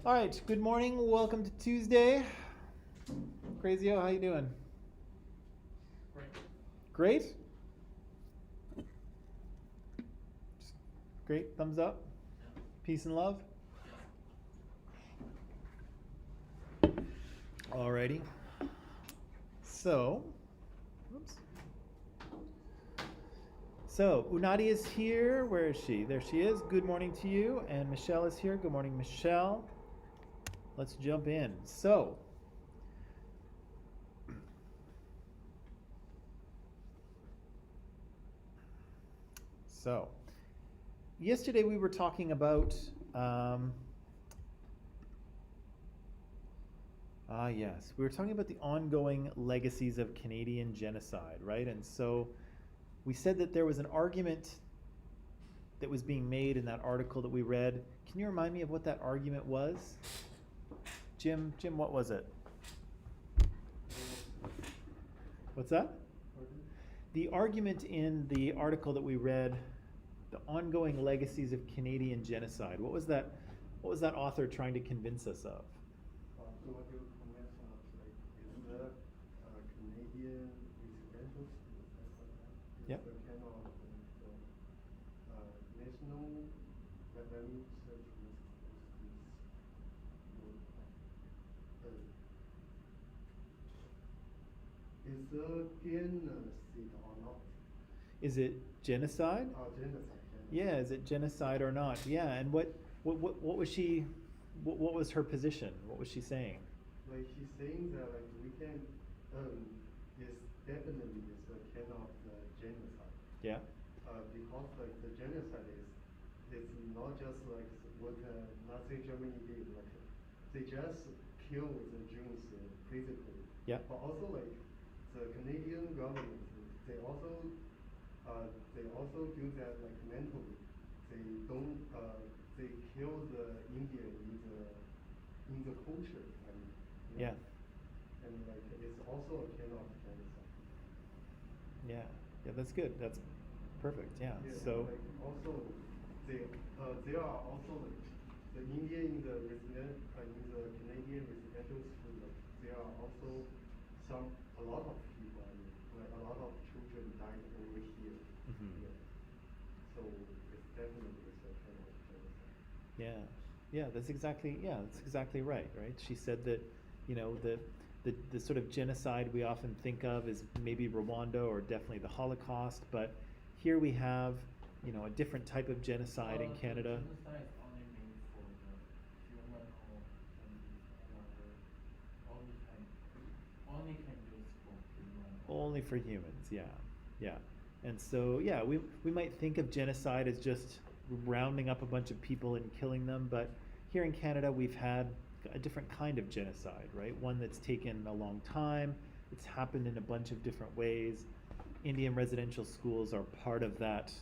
All right, good morning. Welcome to Tuesday. Crazio, how you doing? Great. Great? Great, thumbs up. Yeah. Peace and love. Alrighty. So, oops. So, Unadi is here. Where is she? There she is. Good morning to you. And Michelle is here. Good morning, Michelle. Let's jump in. So, yesterday we were talking about yes, we were talking about the ongoing legacies of Canadian genocide, right? And so we said that there was an argument that was being made in that article that we read. Can you remind me of what that argument was? Jim, what was it? What's that? The argument in the article that we read, the ongoing legacies of Canadian genocide. What was that author trying to convince us of? So what you comment on, like, is the Canadian residential school, Yep. the kind of national revenue service is the genocide or not? Is it genocide? Genocide. Yeah, is it genocide or not? Yeah, and what was she? What was her position? What was she saying? Like she's saying that like we can, is definitely is a kind of genocide. Yeah. Because like the genocide is not just like what Nazi Germany did, like they just killed the Jews physically. Yeah. But also like the Canadian government, they also do that like mentally. They don't they kill the Indian in the culture. I mean, Yeah. And like it's also a kind of genocide. Yeah. Yeah, that's good. That's perfect. Yeah. Yeah, So. like also they are also like the Indian in the Canadian residential school. Like, there are also a lot of people. I mean, like a lot of children died over here. Mhm. Yeah. So it's definitely a kind of genocide. Yeah, that's exactly right. Right. She said that, the sort of genocide we often think of is maybe Rwanda or definitely the Holocaust, but here we have, a different type of genocide in Canada. Genocide is only meant for the human or can be another only can use for human. Only for humans, yeah. And so, yeah, we might think of genocide as just rounding up a bunch of people and killing them, but here in Canada we've had a different kind of genocide, right? One that's taken a long time. It's happened in a bunch of different ways. Indian residential schools are part of that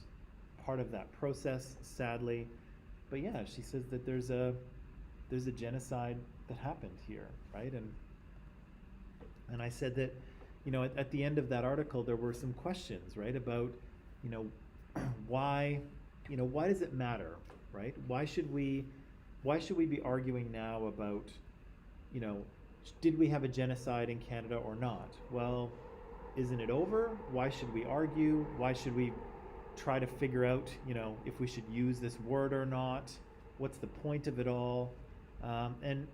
process, sadly. But yeah, she says that there's a genocide that happened here, right? And I said that, at the end of that article, there were some questions, right, about, why, why does it matter, right? Why should we be arguing now about, did we have a genocide in Canada or not? Well, isn't it over? Why should we argue? Why should we try to figure out, if we should use this word or not? What's the point of it all? And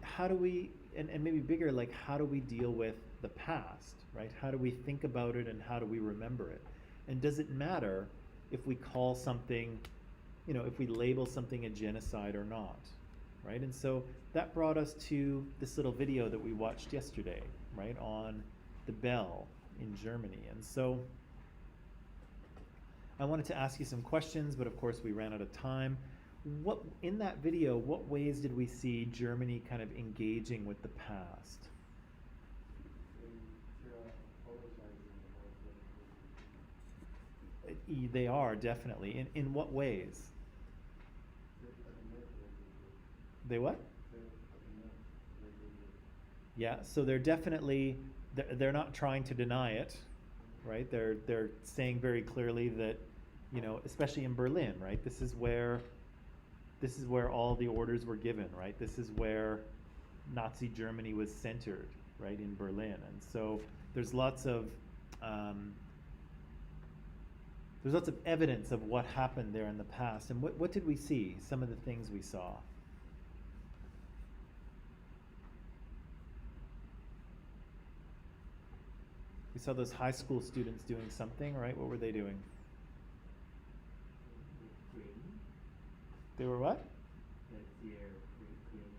how do we, and maybe bigger, like, how do we deal with the past, right? How do we think about it and how do we remember it? And does it matter if we call something, if we label something a genocide or not, right? And so that brought us to this little video that we watched yesterday, right, on the bell in Germany. And so I wanted to ask you some questions, but of course we ran out of time. In that video, what ways did we see Germany kind of engaging with the past? They are definitely. In what ways? They what? Yeah, so they're definitely, they're not trying to deny it, right? They're saying very clearly that, especially in Berlin, right? This is where this is where all the orders were given, right? This is where Nazi Germany was centered, right, in Berlin. And so there's lots of evidence of what happened there in the past. And what did we see? Some of the things we saw. We saw those high school students doing something, right? What were they doing? Cleaning. They were what? That's the air cleaning.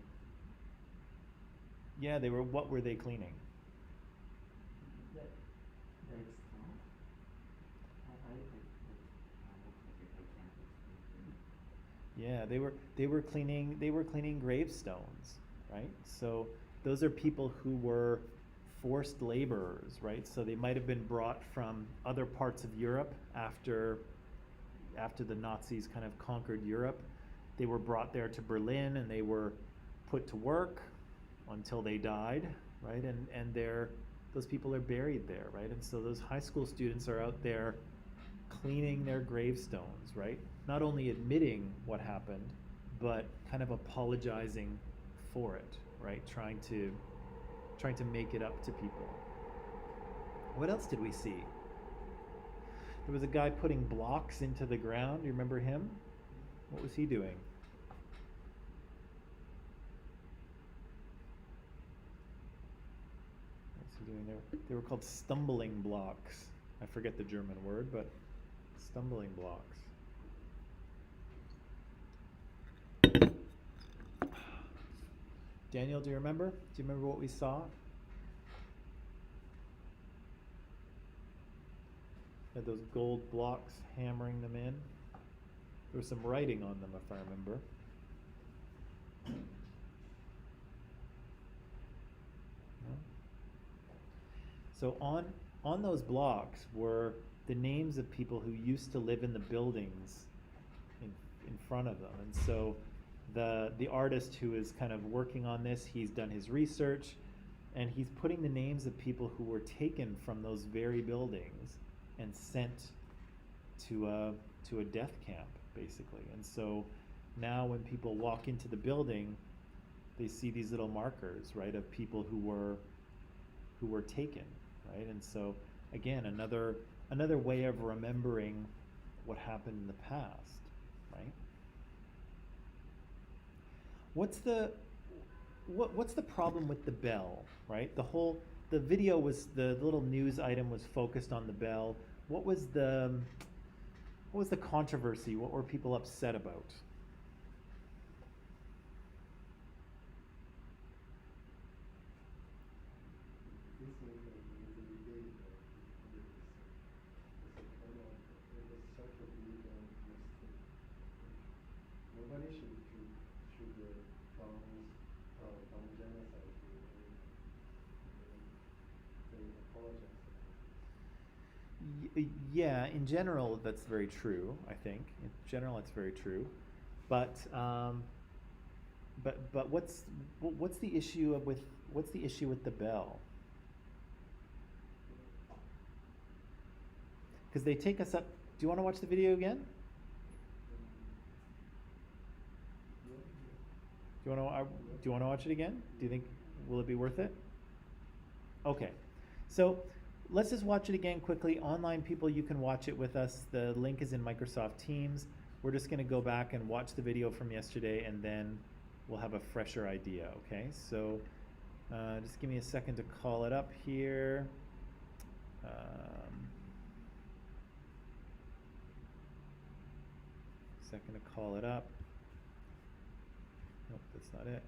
Yeah, they were. What were they cleaning? That's not. I can't explain. Yeah, they were cleaning gravestones, right? So those are people who were forced laborers, right? So they might have been brought from other parts of Europe after the Nazis kind of conquered Europe. They were brought there to Berlin and they were put to work until they died, right? And those people are buried there, right? And so those high school students are out there cleaning their gravestones, right? Not only admitting what happened, but kind of apologizing for it, right? Trying to make it up to people. What else did we see? There was a guy putting blocks into the ground. You remember him? What was he doing? What's he doing there? They were called stumbling blocks. I forget the German word, but stumbling blocks. Daniel, do you remember? Do you remember what we saw? Had those gold blocks hammering them in. There was some writing on them, if I remember. No? So on those blocks were the names of people who used to live in the buildings in front of them. And so the artist who is kind of working on this, he's done his research and he's putting the names of people who were taken from those very buildings and sent to a death camp, basically. And so now when people walk into the building, they see these little markers, right, of people who were taken, right? And so again, another way of remembering what happened in the past, right? What's the problem with the bell, right? The video was, the little news item was focused on the bell. What was the controversy? What were people upset about? This is a debate it's a kind of social media mistake. Nobody should down genocide they apologize. Yeah, in general, that's very true. I think in general, it's very true, but what's the issue with the bell? Because they take us up. Do you want to watch the video again? Do you want to watch it again? Do you think will it be worth it? Okay, so let's just watch it again quickly. Online people, you can watch it with us. The link is in Microsoft Teams. We're just going to go back and watch the video from yesterday, and then we'll have a fresher idea. Okay, so just give me a second to call it up here. Second to call it up. Nope, that's not it.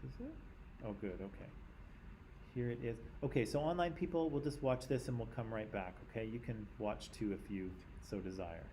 Is this it? Oh, good, okay. Here it is. Okay, so online people, we'll just watch this and we'll come right back, okay? You can watch too if you so desire.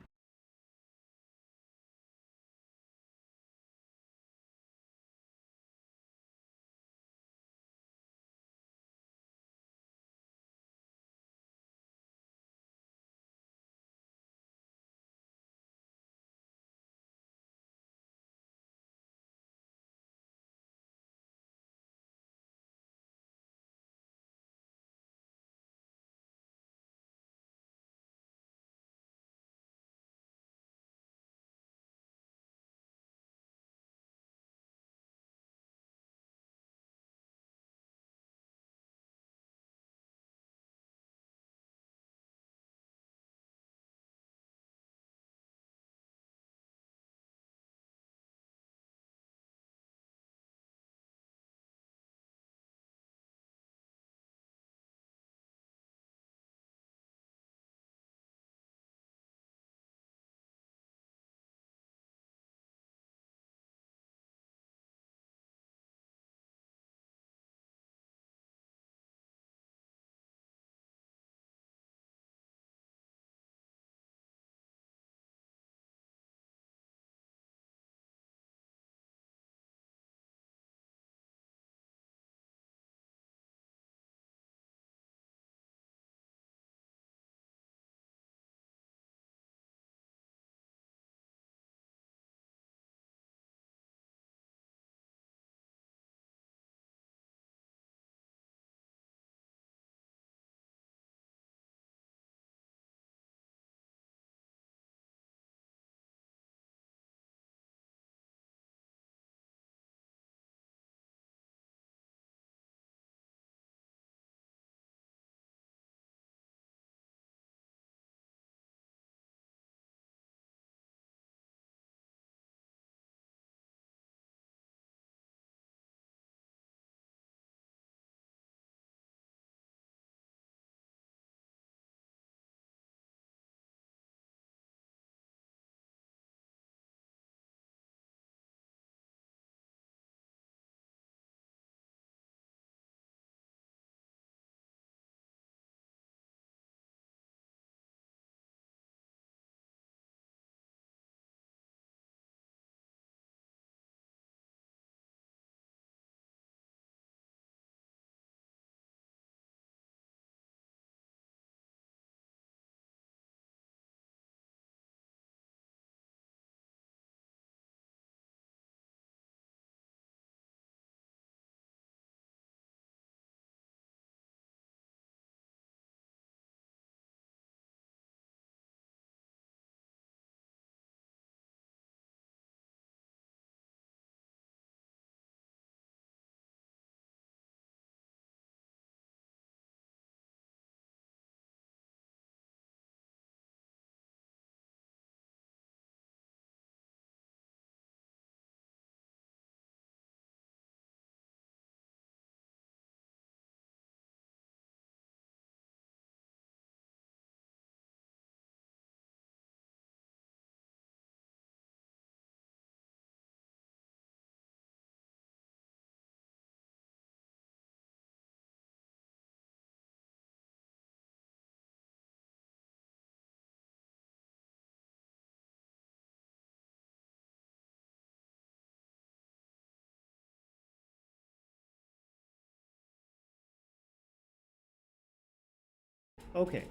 Okay,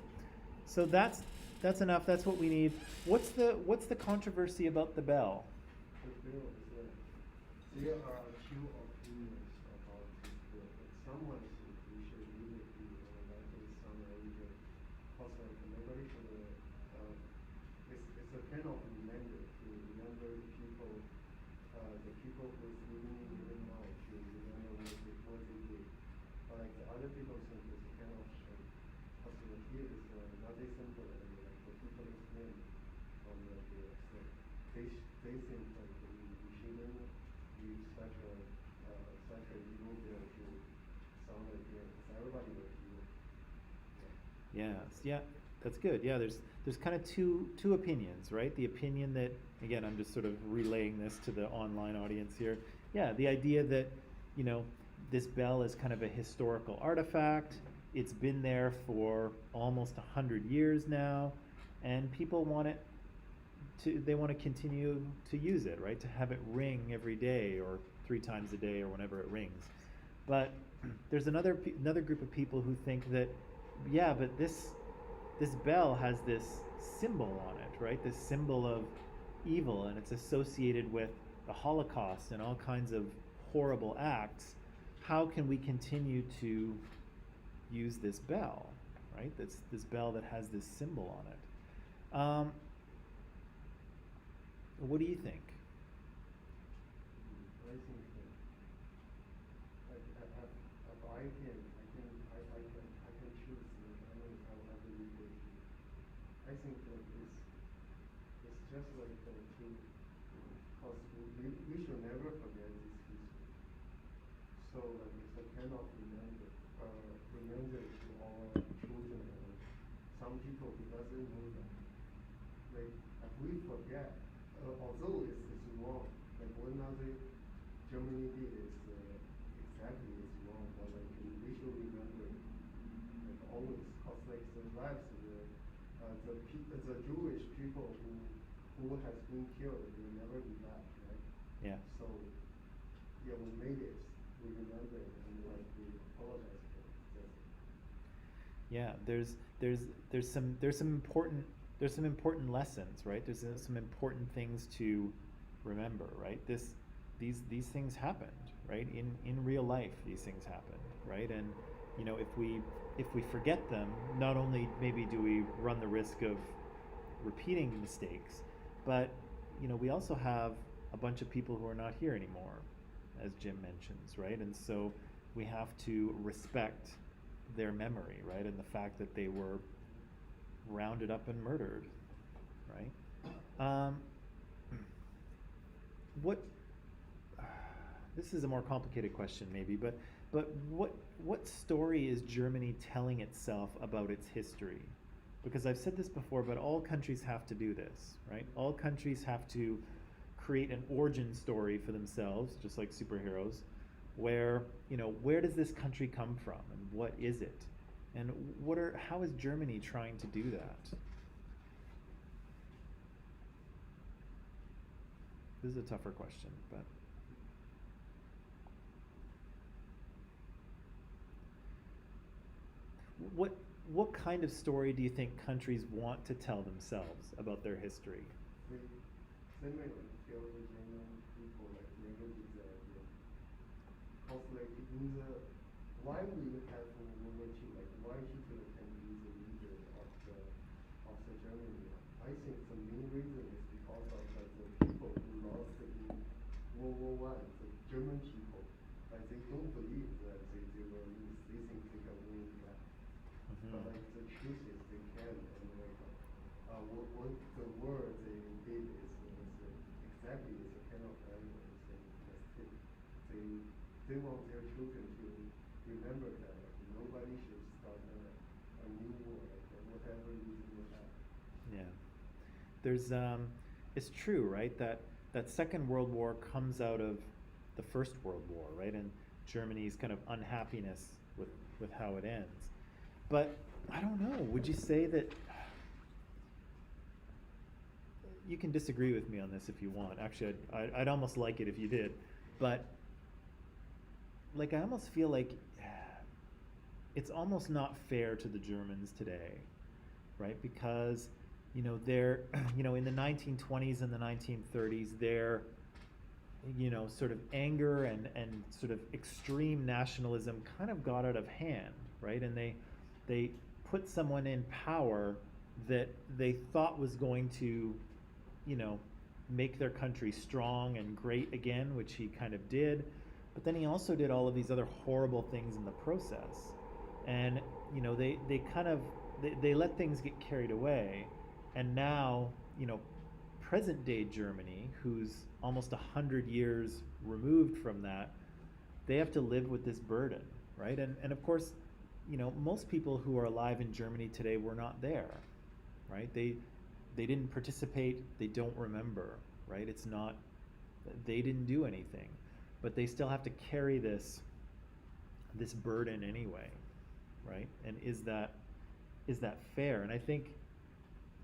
so that's enough. That's what we need. What's the controversy about the bell? The bill is there are two opinions about this bill. Someone says we should leave it be, and I think some Asian also like nobody should. It's a kind of reminder to remember the people who's living even now to remember what they did. But like the other people think it's kind of strange. Also here is not as simple as like the people's name on the bill. So they think like we shouldn't use such a evil bill to sound like here because everybody will hear. Yeah, yeah, that's good. Yeah, there's kind of two opinions, right? The opinion that, again, I'm just sort of relaying this to the online audience here. Yeah, the idea that, you know, this bell is kind of a historical artifact. It's been there for almost 100 years now, and people want it they want to continue to use it, right? To have it ring every day or 3 times a day or whenever it rings. But there's another group of people who think that, yeah, but this bell has this symbol on it, right? This symbol of evil, and it's associated with the Holocaust and all kinds of horrible acts. How can we continue to use this bell, right? This bell that has this symbol on it. What do you think? I think like if I can choose. I mean, I believe it. I think that it's just like to, cause we should never forget this history. So like it's a kind of reminder to our children and some people who doesn't know that. Like if we forget, although it's wrong, like what Nazi Germany did is exactly is wrong, but like we should remember like always, cause like the lives of the Jewish people who has been killed will never be back, right? Yeah. So yeah, we made it. We remember it and like we apologize for it. That's it. Yeah, there's some important lessons, right? There's some important things to remember, right? These things happened, right? In real life, these things happened, right? And you know, if we forget them, not only maybe do we run the risk of repeating mistakes, but you know, we also have a bunch of people who are not here anymore, as Jim mentions, right? And so we have to respect their memory, right? And the fact that they were rounded up and murdered, right? What? This is a more complicated question, maybe, but what story is Germany telling itself about its history? Because I've said this before, but all countries have to do this, right? All countries have to create an origin story for themselves, just like superheroes, where, you know, where does this country come from and what is it? And how is Germany trying to do that? This is a tougher question, but what kind of story do you think countries want to tell themselves about their history? They may like tell the German people like never did that idea. Cause like in the why we have World War II, like why Hitler can be the leader of the Germany. I think the main reason is because of like the people who lost in World War I, the German people. Like they don't believe that they will lose. They think they can win back. But like the truth is they can, and like what the war they did is exactly is a kind of value is a mistake. They want their children to remember that like, nobody should start a new war, like whatever reason you have. Yeah. There's it's true, right? That Second World War comes out of the First World War, right? And Germany's kind of unhappiness with how it ends. But I don't know, would you say that you can disagree with me on this if you want. Actually, I'd almost like it if you did. But like I almost feel like it's almost not fair to the Germans today, right? Because, you know, they're, you know, in the 1920s and the 1930s, their, you know, sort of anger and sort of extreme nationalism kind of got out of hand, right? And they put someone in power that they thought was going to, you know, make their country strong and great again, which he kind of did. But then he also did all of these other horrible things in the process. And, you know, they kind of, they let things get carried away. And now, you know, present day Germany, who's almost 100 years removed from that, they have to live with this burden, right? And of course, you know, most people who are alive in Germany today were not there, right? They didn't participate, they don't remember, right? It's not, they didn't do anything, but they still have to carry this burden anyway, right? And is that fair? And I think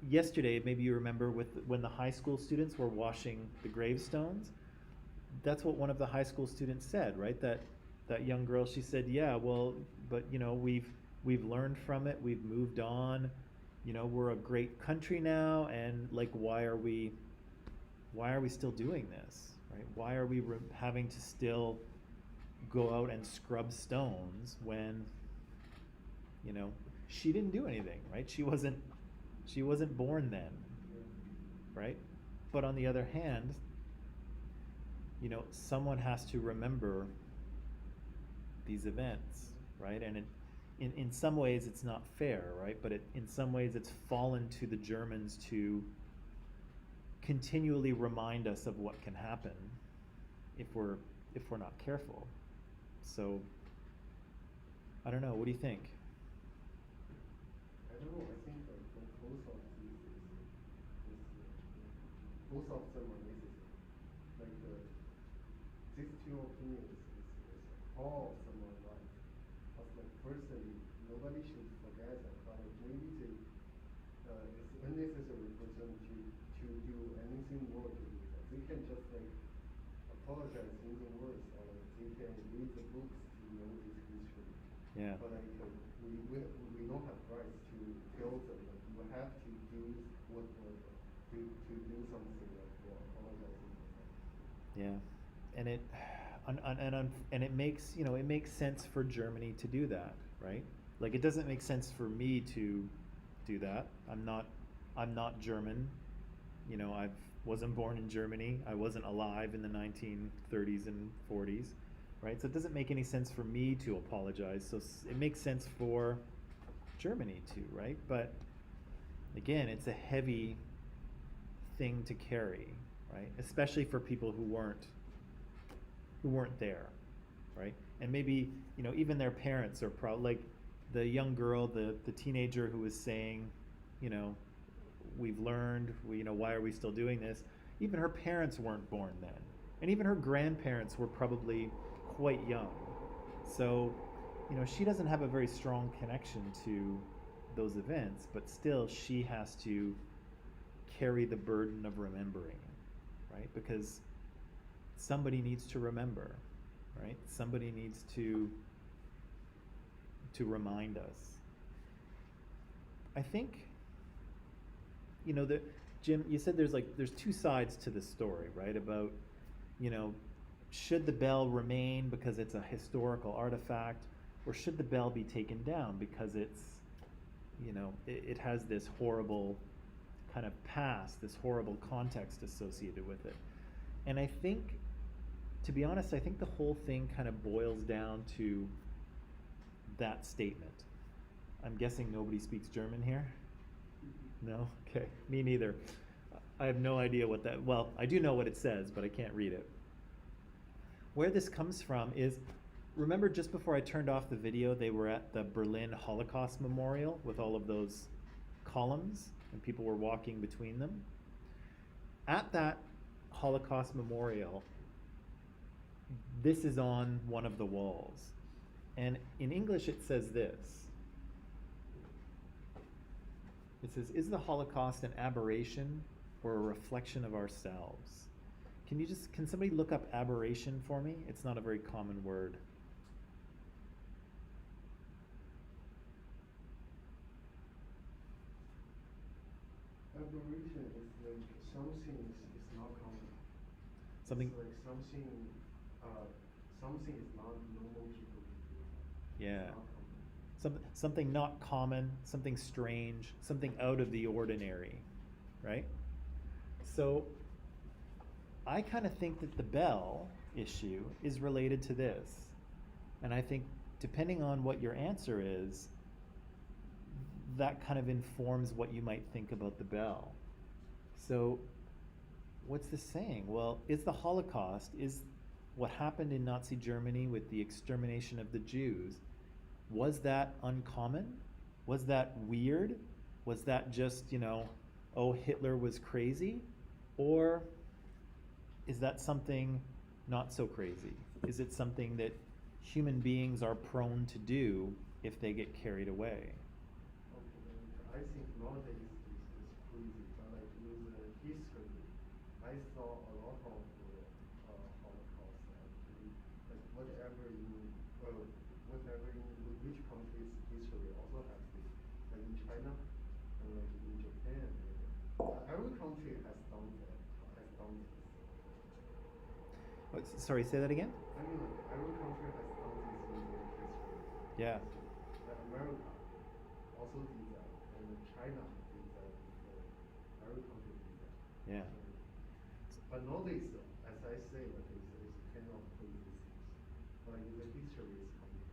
yesterday, maybe you remember when the high school students were washing the gravestones, that's what one of the high school students said, right? That young girl, she said, yeah, well, but you know, we've learned from it, we've moved on, you know, we're a great country now, and like, why are we still doing this, right? Why are we having to still go out and scrub stones when, you know, she didn't do anything, right? She wasn't born then, right? But on the other hand, you know, someone has to remember these events, right? And in some ways it's not fair, right? But in some ways it's fallen to the Germans to continually remind us of what can happen if we're not careful. So I don't know, what do you think? I don't know, I think both of these both of them are necessary. Like these two opinions is all of them are right. But like personally, nobody should forget that, but maybe it's unnecessary for them to do anything more to do that. They can just like apologize in the words, or like they can read the books to know this history. Yeah. But like we don't have rights to tell them that you have to do what to do something like for apologizing for that. Yeah, and it makes, you know, it makes sense for Germany to do that, right? Like, it doesn't make sense for me to do that. I'm not German. You know, I wasn't born in Germany. I wasn't alive in the 1930s and 40s, right? So it doesn't make any sense for me to apologize. So it makes sense for Germany to, right? But again, it's a heavy thing to carry, right? Especially for people who weren't there, right? And maybe, you know, even their parents are like the young girl, the teenager who was saying, you know, we've learned, you know, why are we still doing this? Even her parents weren't born then. And even her grandparents were probably quite young. So, you know, she doesn't have a very strong connection to those events, but still she has to carry the burden of remembering, right? Because somebody needs to remember, right? Somebody needs to remind us. I think, you know, Jim, you said there's two sides to the story, right? About, you know, should the bell remain because it's a historical artifact, or should the bell be taken down because it's, you know, it has this horrible kind of past, this horrible context associated with it. And I think, to be honest, I think the whole thing kind of boils down to that statement. I'm guessing nobody speaks German here? No? Okay, me neither. I have no idea what that, well, I do know what it says, but I can't read it. Where this comes from is, remember just before I turned off the video, they were at the Berlin Holocaust Memorial with all of those columns, and people were walking between them? At that Holocaust Memorial, this is on one of the walls. And in English it says this. It says, "Is the Holocaust an aberration or a reflection of ourselves?" Can somebody look up aberration for me? It's not a very common word. Something. It's like something is not normal people to do. Yeah. It's not common. Something not common, something strange, something out of the ordinary, right? So I kind of think that the bell issue is related to this. And I think depending on what your answer is, that kind of informs what you might think about the bell. So what's this saying? Well, is the Holocaust, is what happened in Nazi Germany with the extermination of the Jews, was that uncommon? Was that weird? Was that just, oh, Hitler was crazy? Or is that something not so crazy? Is it something that human beings are prone to do if they get carried away? Okay, I think nowadays is crazy, but like in the history, I saw a lot of Holocaust actually, like whatever in which country's history also has this, like in China and like in Japan. Every country has done that, has done this. Sorry, say that again? I mean, like every country has done this in their history. Yeah. Like America also did that, and China did that before. Every country did that. Yeah. But nowadays, as I say, like it's kind of crazy things. But like the history is coming.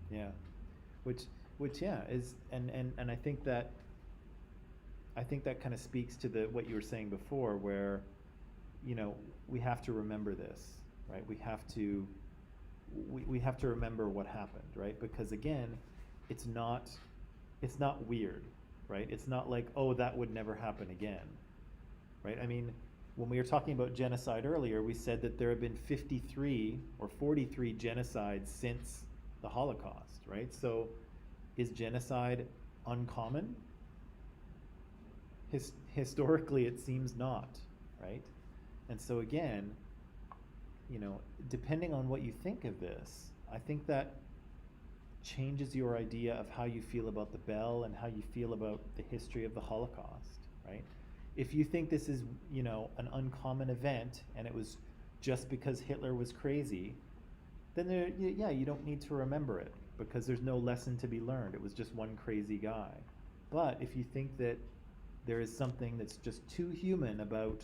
Yeah. Which yeah, is and I think that kind of speaks to what you were saying before, where, we have to remember this, right? We have to remember what happened, right? Because again, it's not weird, right? It's not like, oh, that would never happen again, right? I mean, when we were talking about genocide earlier, we said that there have been 53 or 43 genocides since the Holocaust, right? So is genocide uncommon? Historically, it seems not, right? And so again, depending on what you think of this, I think that changes your idea of how you feel about the bell and how you feel about the history of the Holocaust, right? If you think this is, an uncommon event and it was just because Hitler was crazy, then you don't need to remember it because there's no lesson to be learned. It was just one crazy guy. But if you think that there is something that's just too human about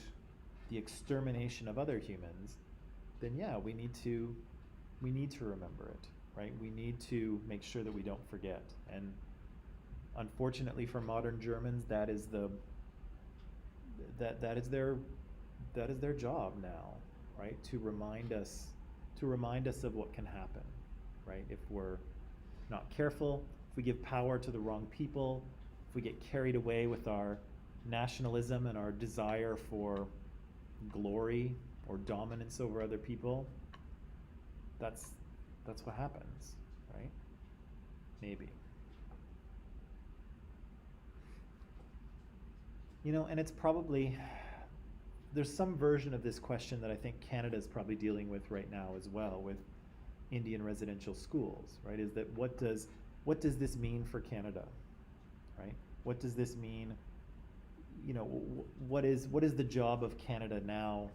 the extermination of other humans, then we need to remember it, right? We need to make sure that we don't forget. And unfortunately for modern Germans, that is their job now, right? To remind us of what can happen, right? If we're not careful, if we give power to the wrong people, if we get carried away with our nationalism and our desire for glory or dominance over other people, that's what happens, right? Maybe. And it's probably, there's some version of this question that I think Canada is probably dealing with right now as well with Indian residential schools, right? Is that what does this mean for Canada, right? What does this mean? What is the job of Canada now,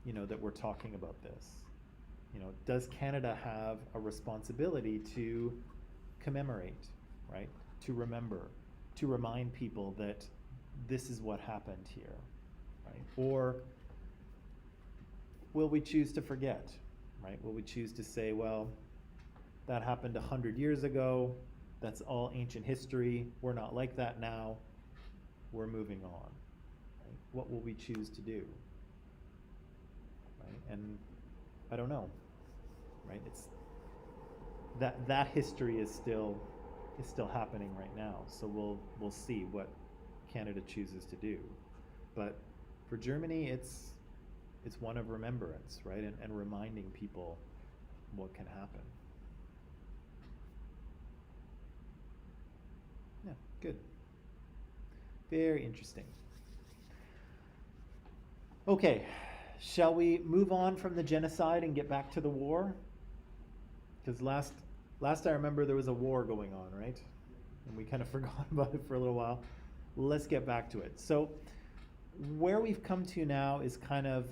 that we're talking about this? Does Canada have a responsibility to commemorate, right? To remember, to remind people that this is what happened here, right? Or will we choose to forget, right? Will we choose to say, well, that happened 100 years ago, that's all ancient history, we're not like that now, we're moving on, right? What will we choose to do, right? And I don't know, right? It's that history is still happening right now, so we'll see what Canada chooses to do. But for Germany, it's one of remembrance, right? And reminding people what can happen. Yeah, good. Very interesting. Okay, shall we move on from the genocide and get back to the war? Because last I remember there was a war going on, right? And we kind of forgot about it for a little while. Let's get back to it. So where we've come to now is kind of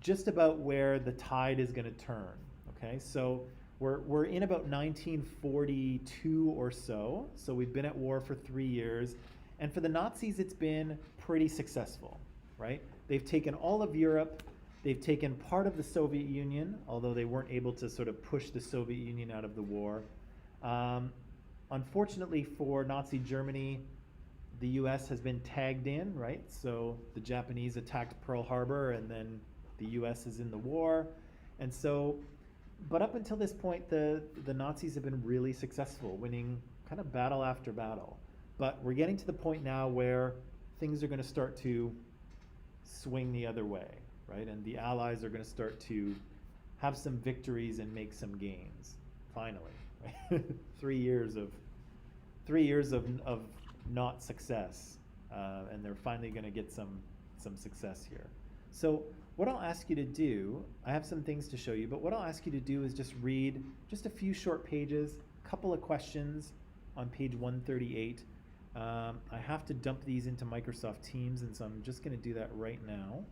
just about where the tide is going to turn. Okay, so we're in about 1942 or so. So we've been at war for 3 years, and for the Nazis, it's been pretty successful, right? They've taken all of Europe. They've taken part of the Soviet Union, although they weren't able to sort of push the Soviet Union out of the war. Unfortunately for Nazi Germany, the US has been tagged in, right? So the Japanese attacked Pearl Harbor, and then the US is in the war. And so, but up until this point, the Nazis have been really successful, winning kind of battle after battle. But we're getting to the point now where things are going to start to swing the other way, right? And the Allies are going to start to have some victories and make some gains, finally. Right? 3 years of not success, and they're finally going to get some success here. So what I'll ask you to do, I have some things to show you, but what I'll ask you to do is just read just a few short pages, a couple of questions on page 138. I have to dump these into Microsoft Teams, and so I'm just going to do that right now.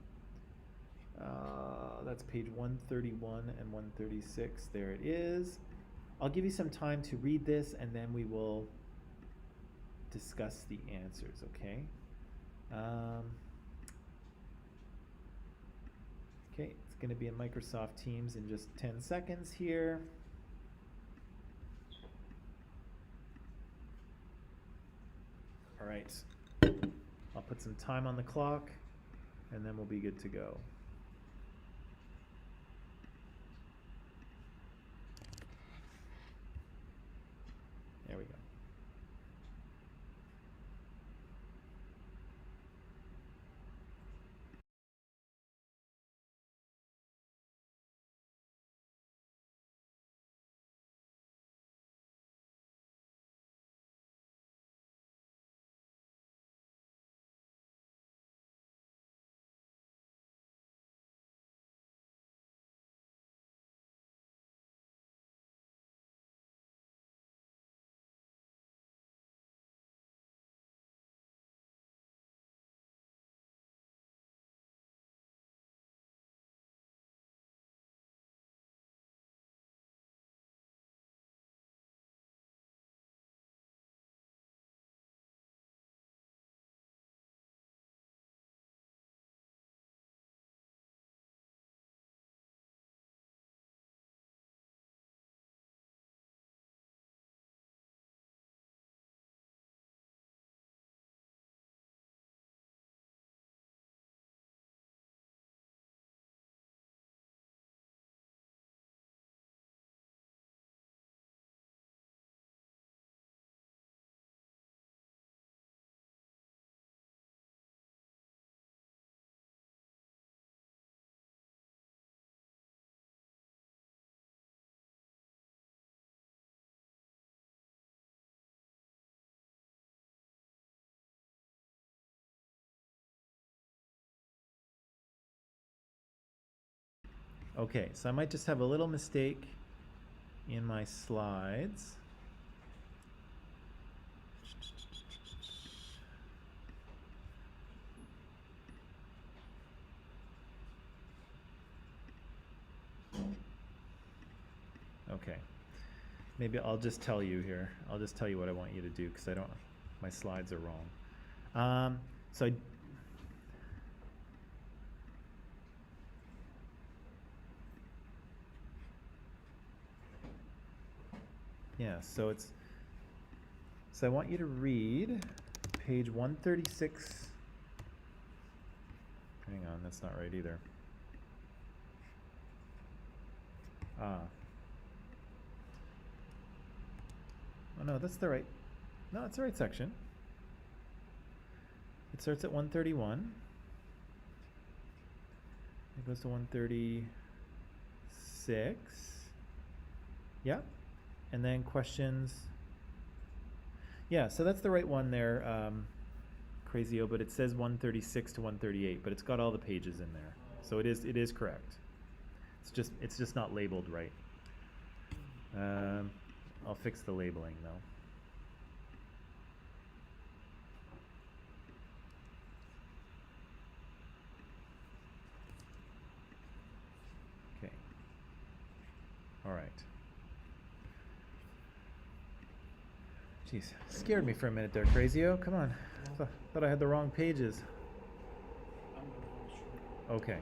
That's page 131 and 136. There it is. I'll give you some time to read this, and then we will discuss the answers, okay? Okay, it's going to be in Microsoft Teams in just 10 seconds here. All right, I'll put some time on the clock, and then we'll be good to go. There we go. Okay, so I might just have a little mistake in my slides. Okay, maybe I'll just tell you here. I'll just tell you what I want you to do, because my slides are wrong. Yeah, so I want you to read page 136. Hang on, that's not right either. Oh no, that's the right. No, it's the right section. It starts at 131. It goes to 136. Yeah. And then questions. Yeah, so that's the right one there, Crazio, but it says 136 to 138, but it's got all the pages in there. So it is correct. It's just not labeled right. I'll fix the labeling though. All right. Jeez, scared me for a minute there, Crazio. Come on. Thought I had the wrong pages. I'm not sure. Okay.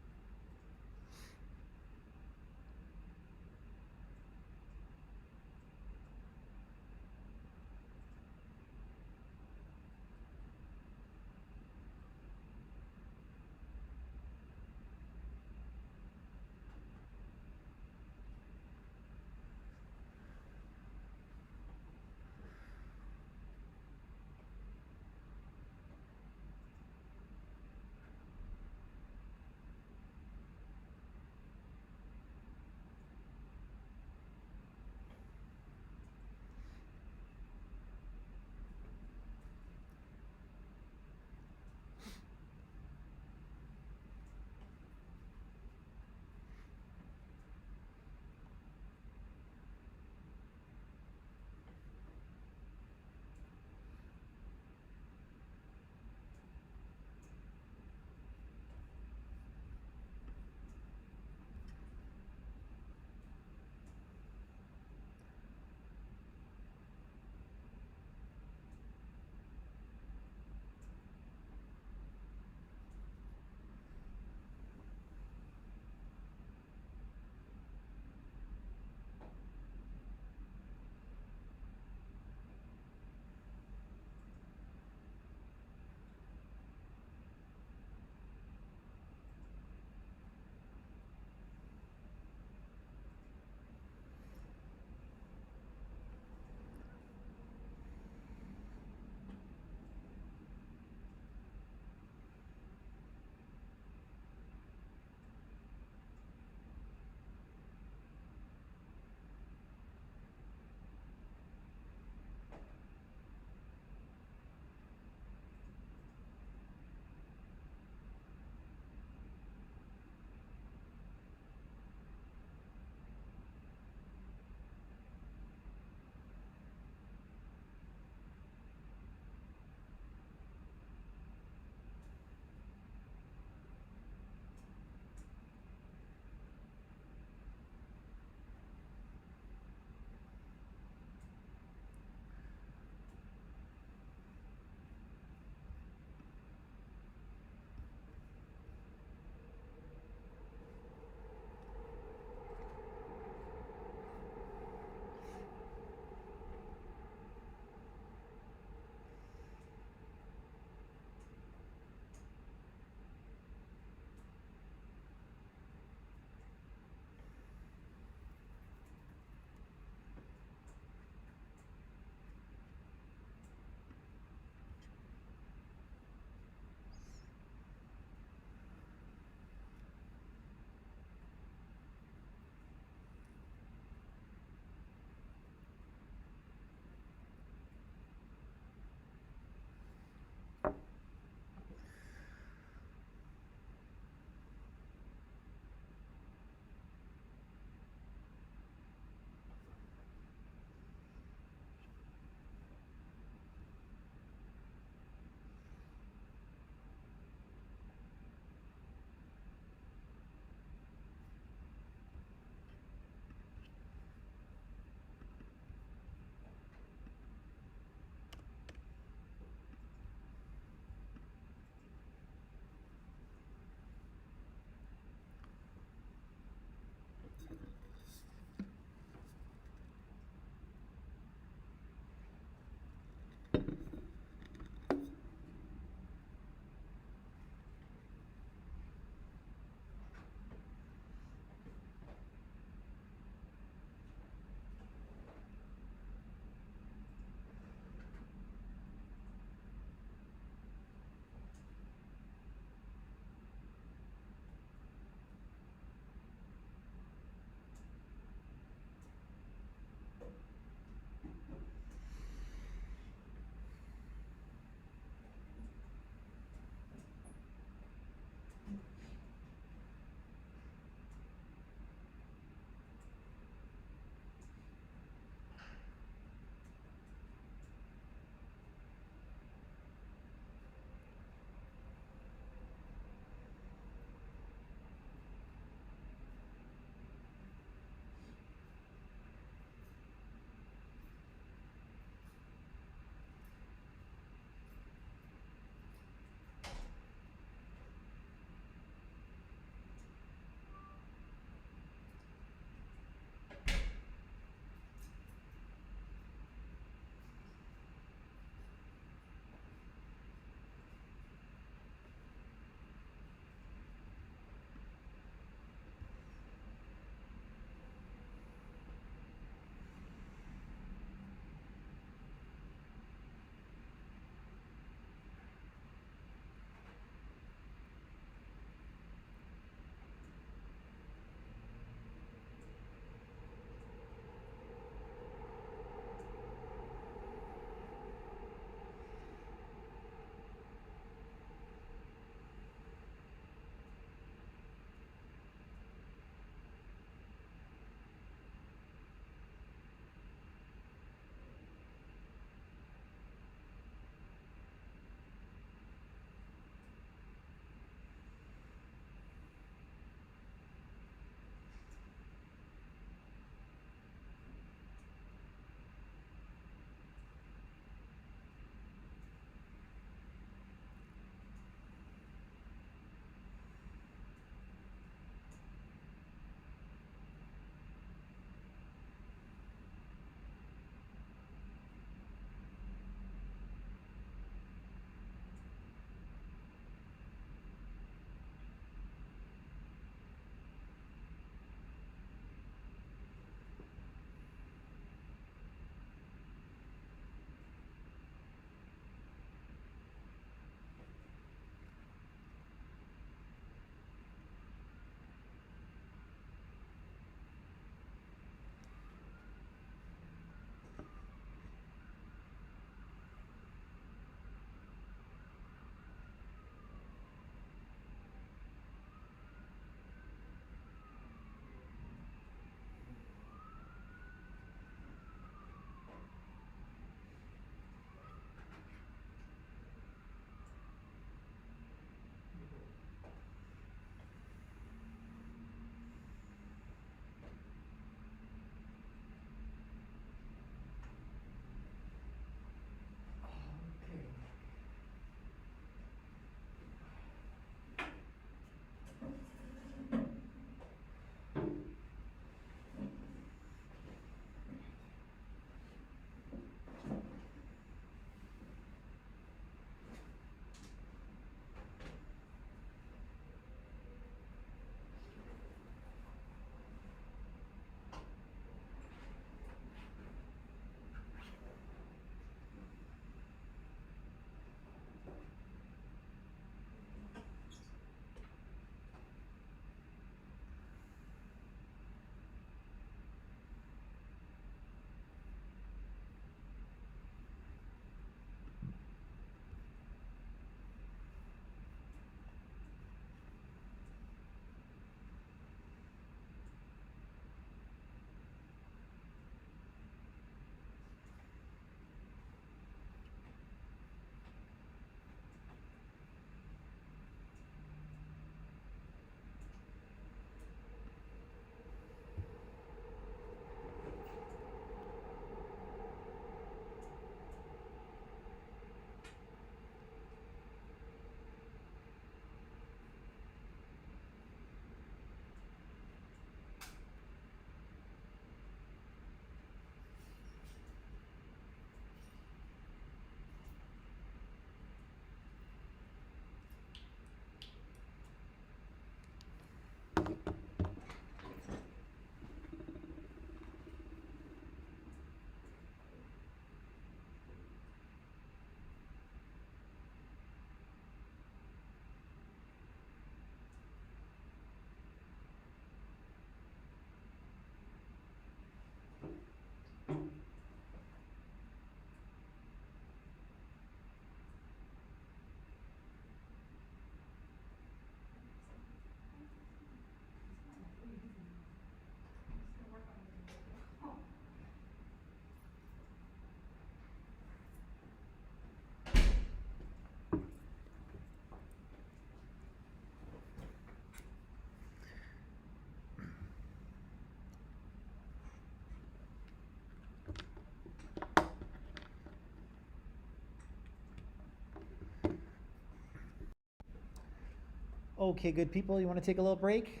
Okay, good people, you want to take a little break?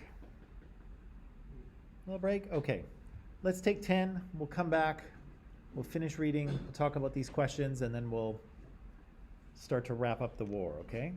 Little break? Okay. Let's take 10. We'll come back. We'll finish reading. We'll talk about these questions, and then we'll start to wrap up the war, okay?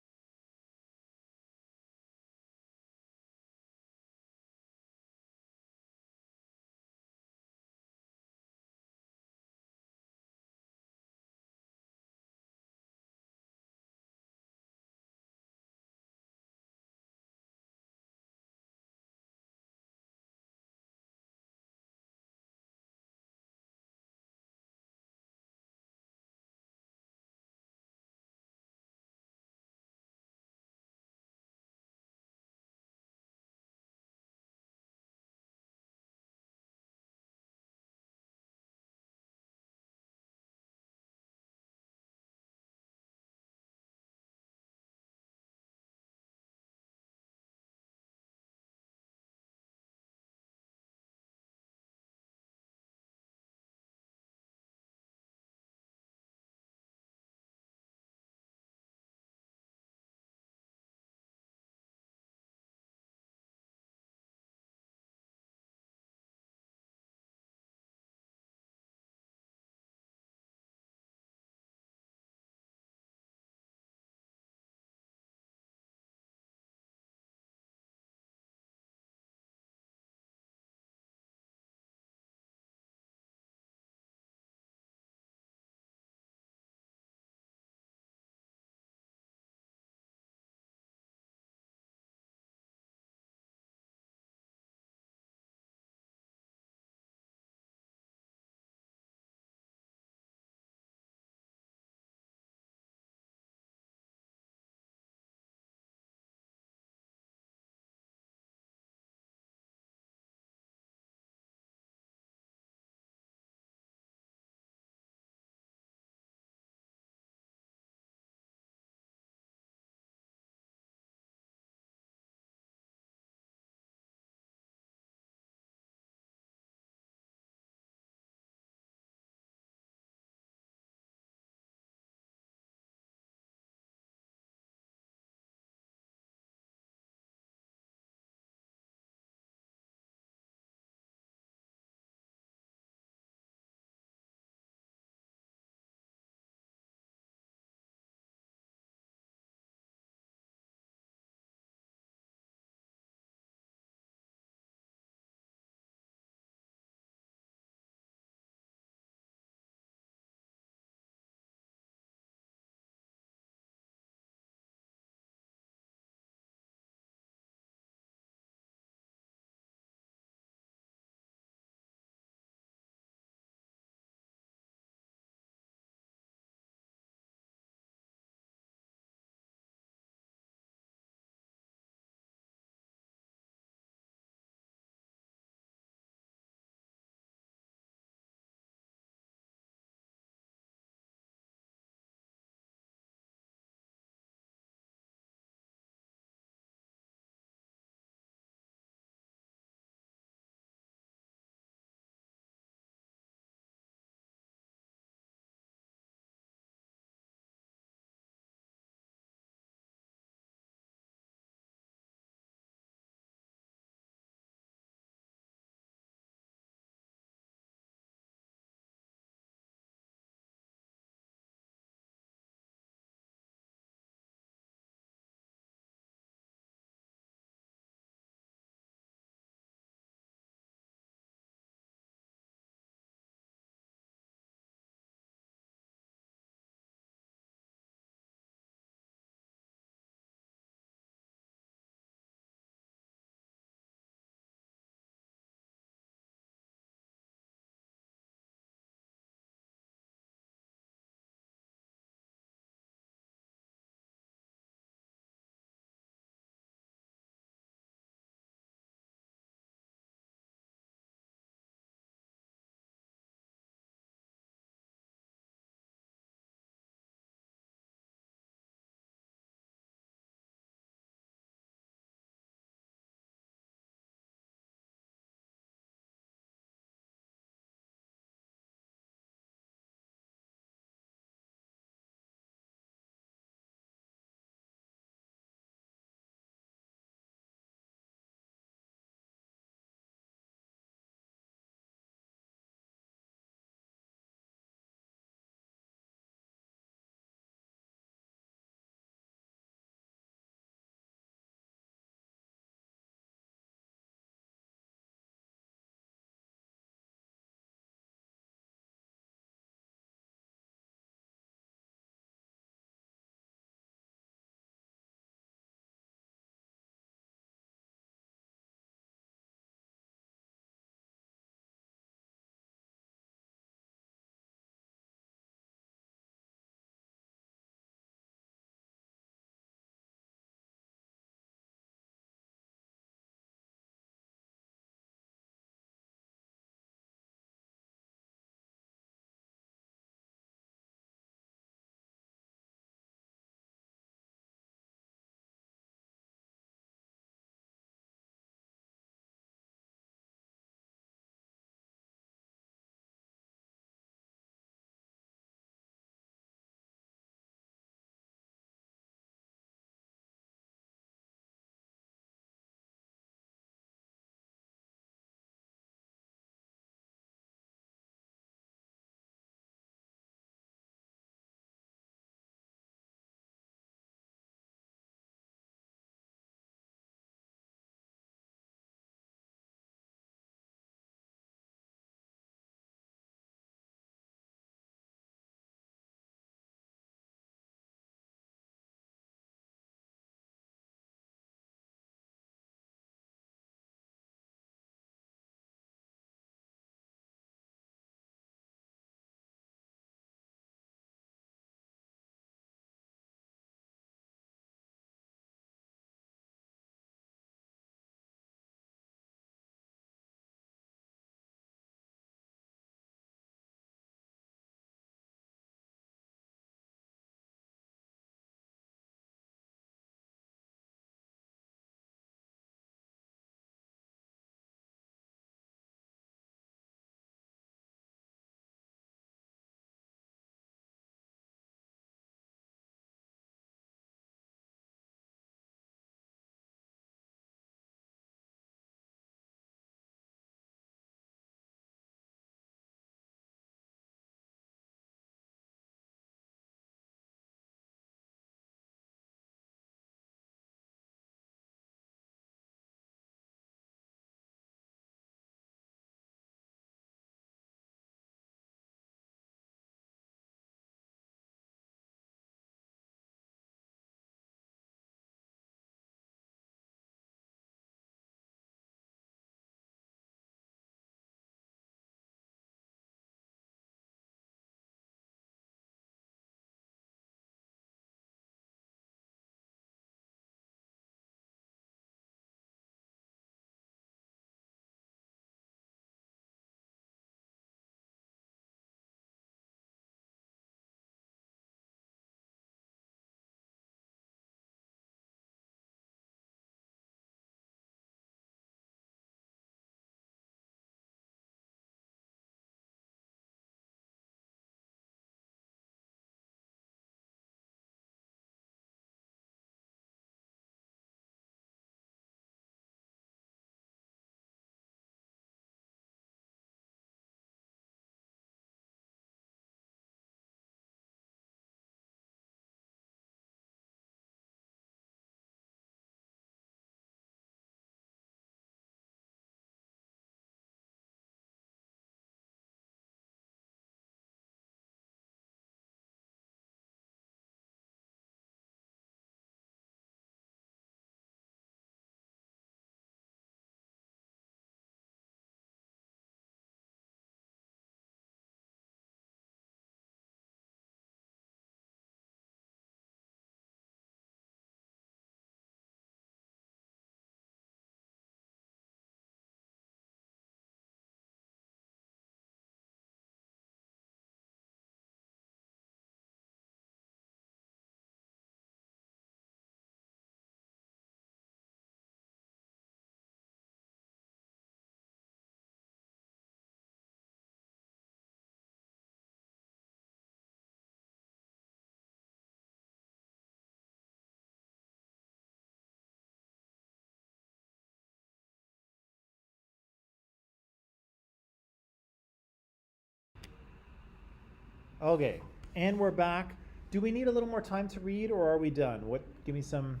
Okay, and we're back. Do we need a little more time to read, or are we done? What? Give me some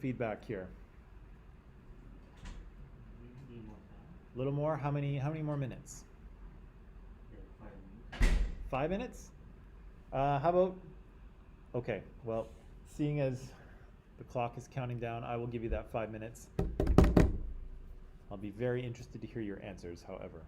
feedback here. We need more time. A little more? How many more minutes? Yeah, 5 minutes. 5 minutes? How about? Okay, well, seeing as the clock is counting down, I will give you that 5 minutes. I'll be very interested to hear your answers, however.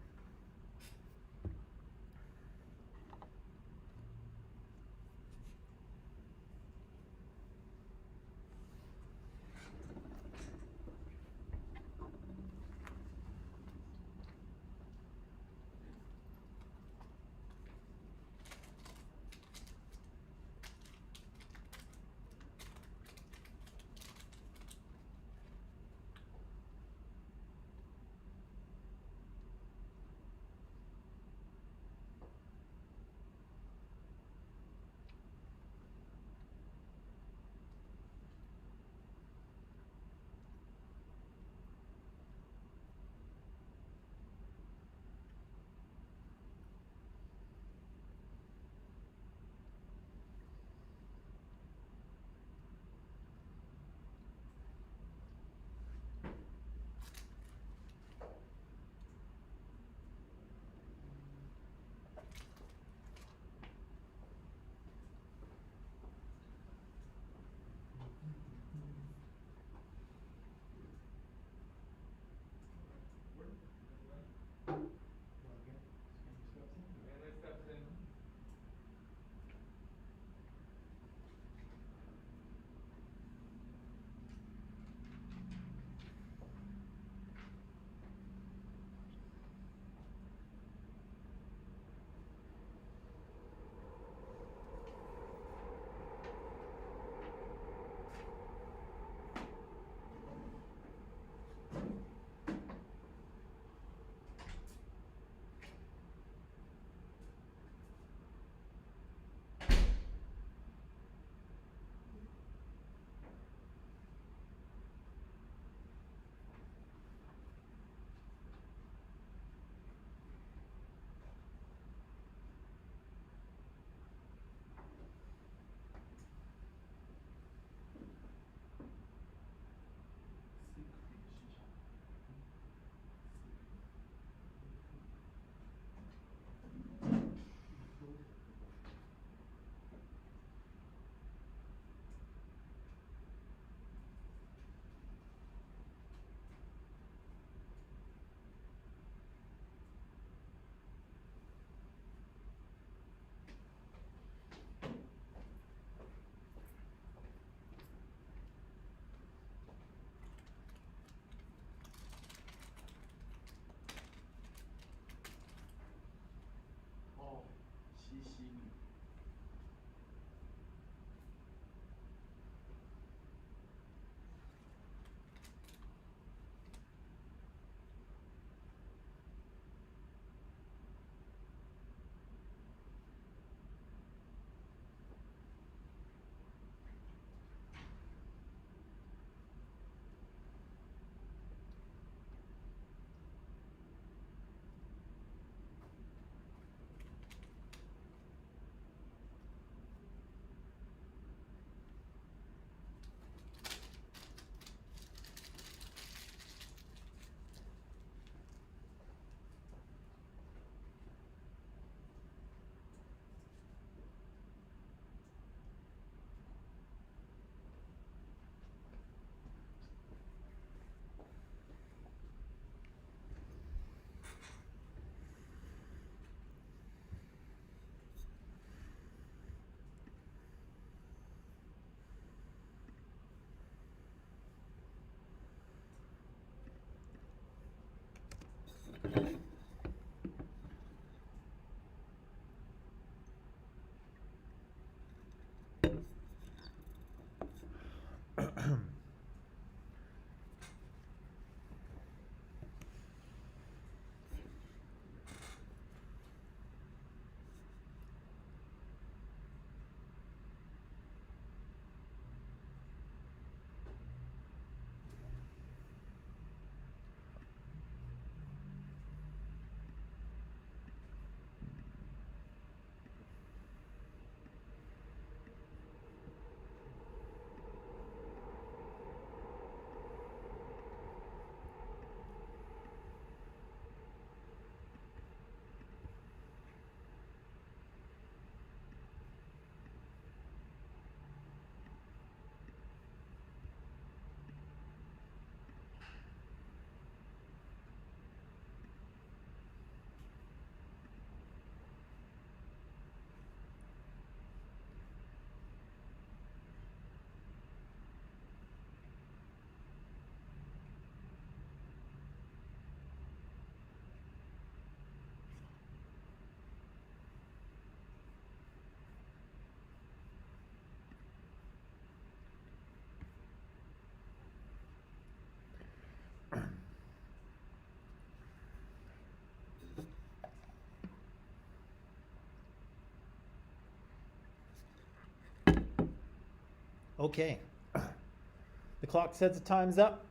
Okay. The clock says the time's up.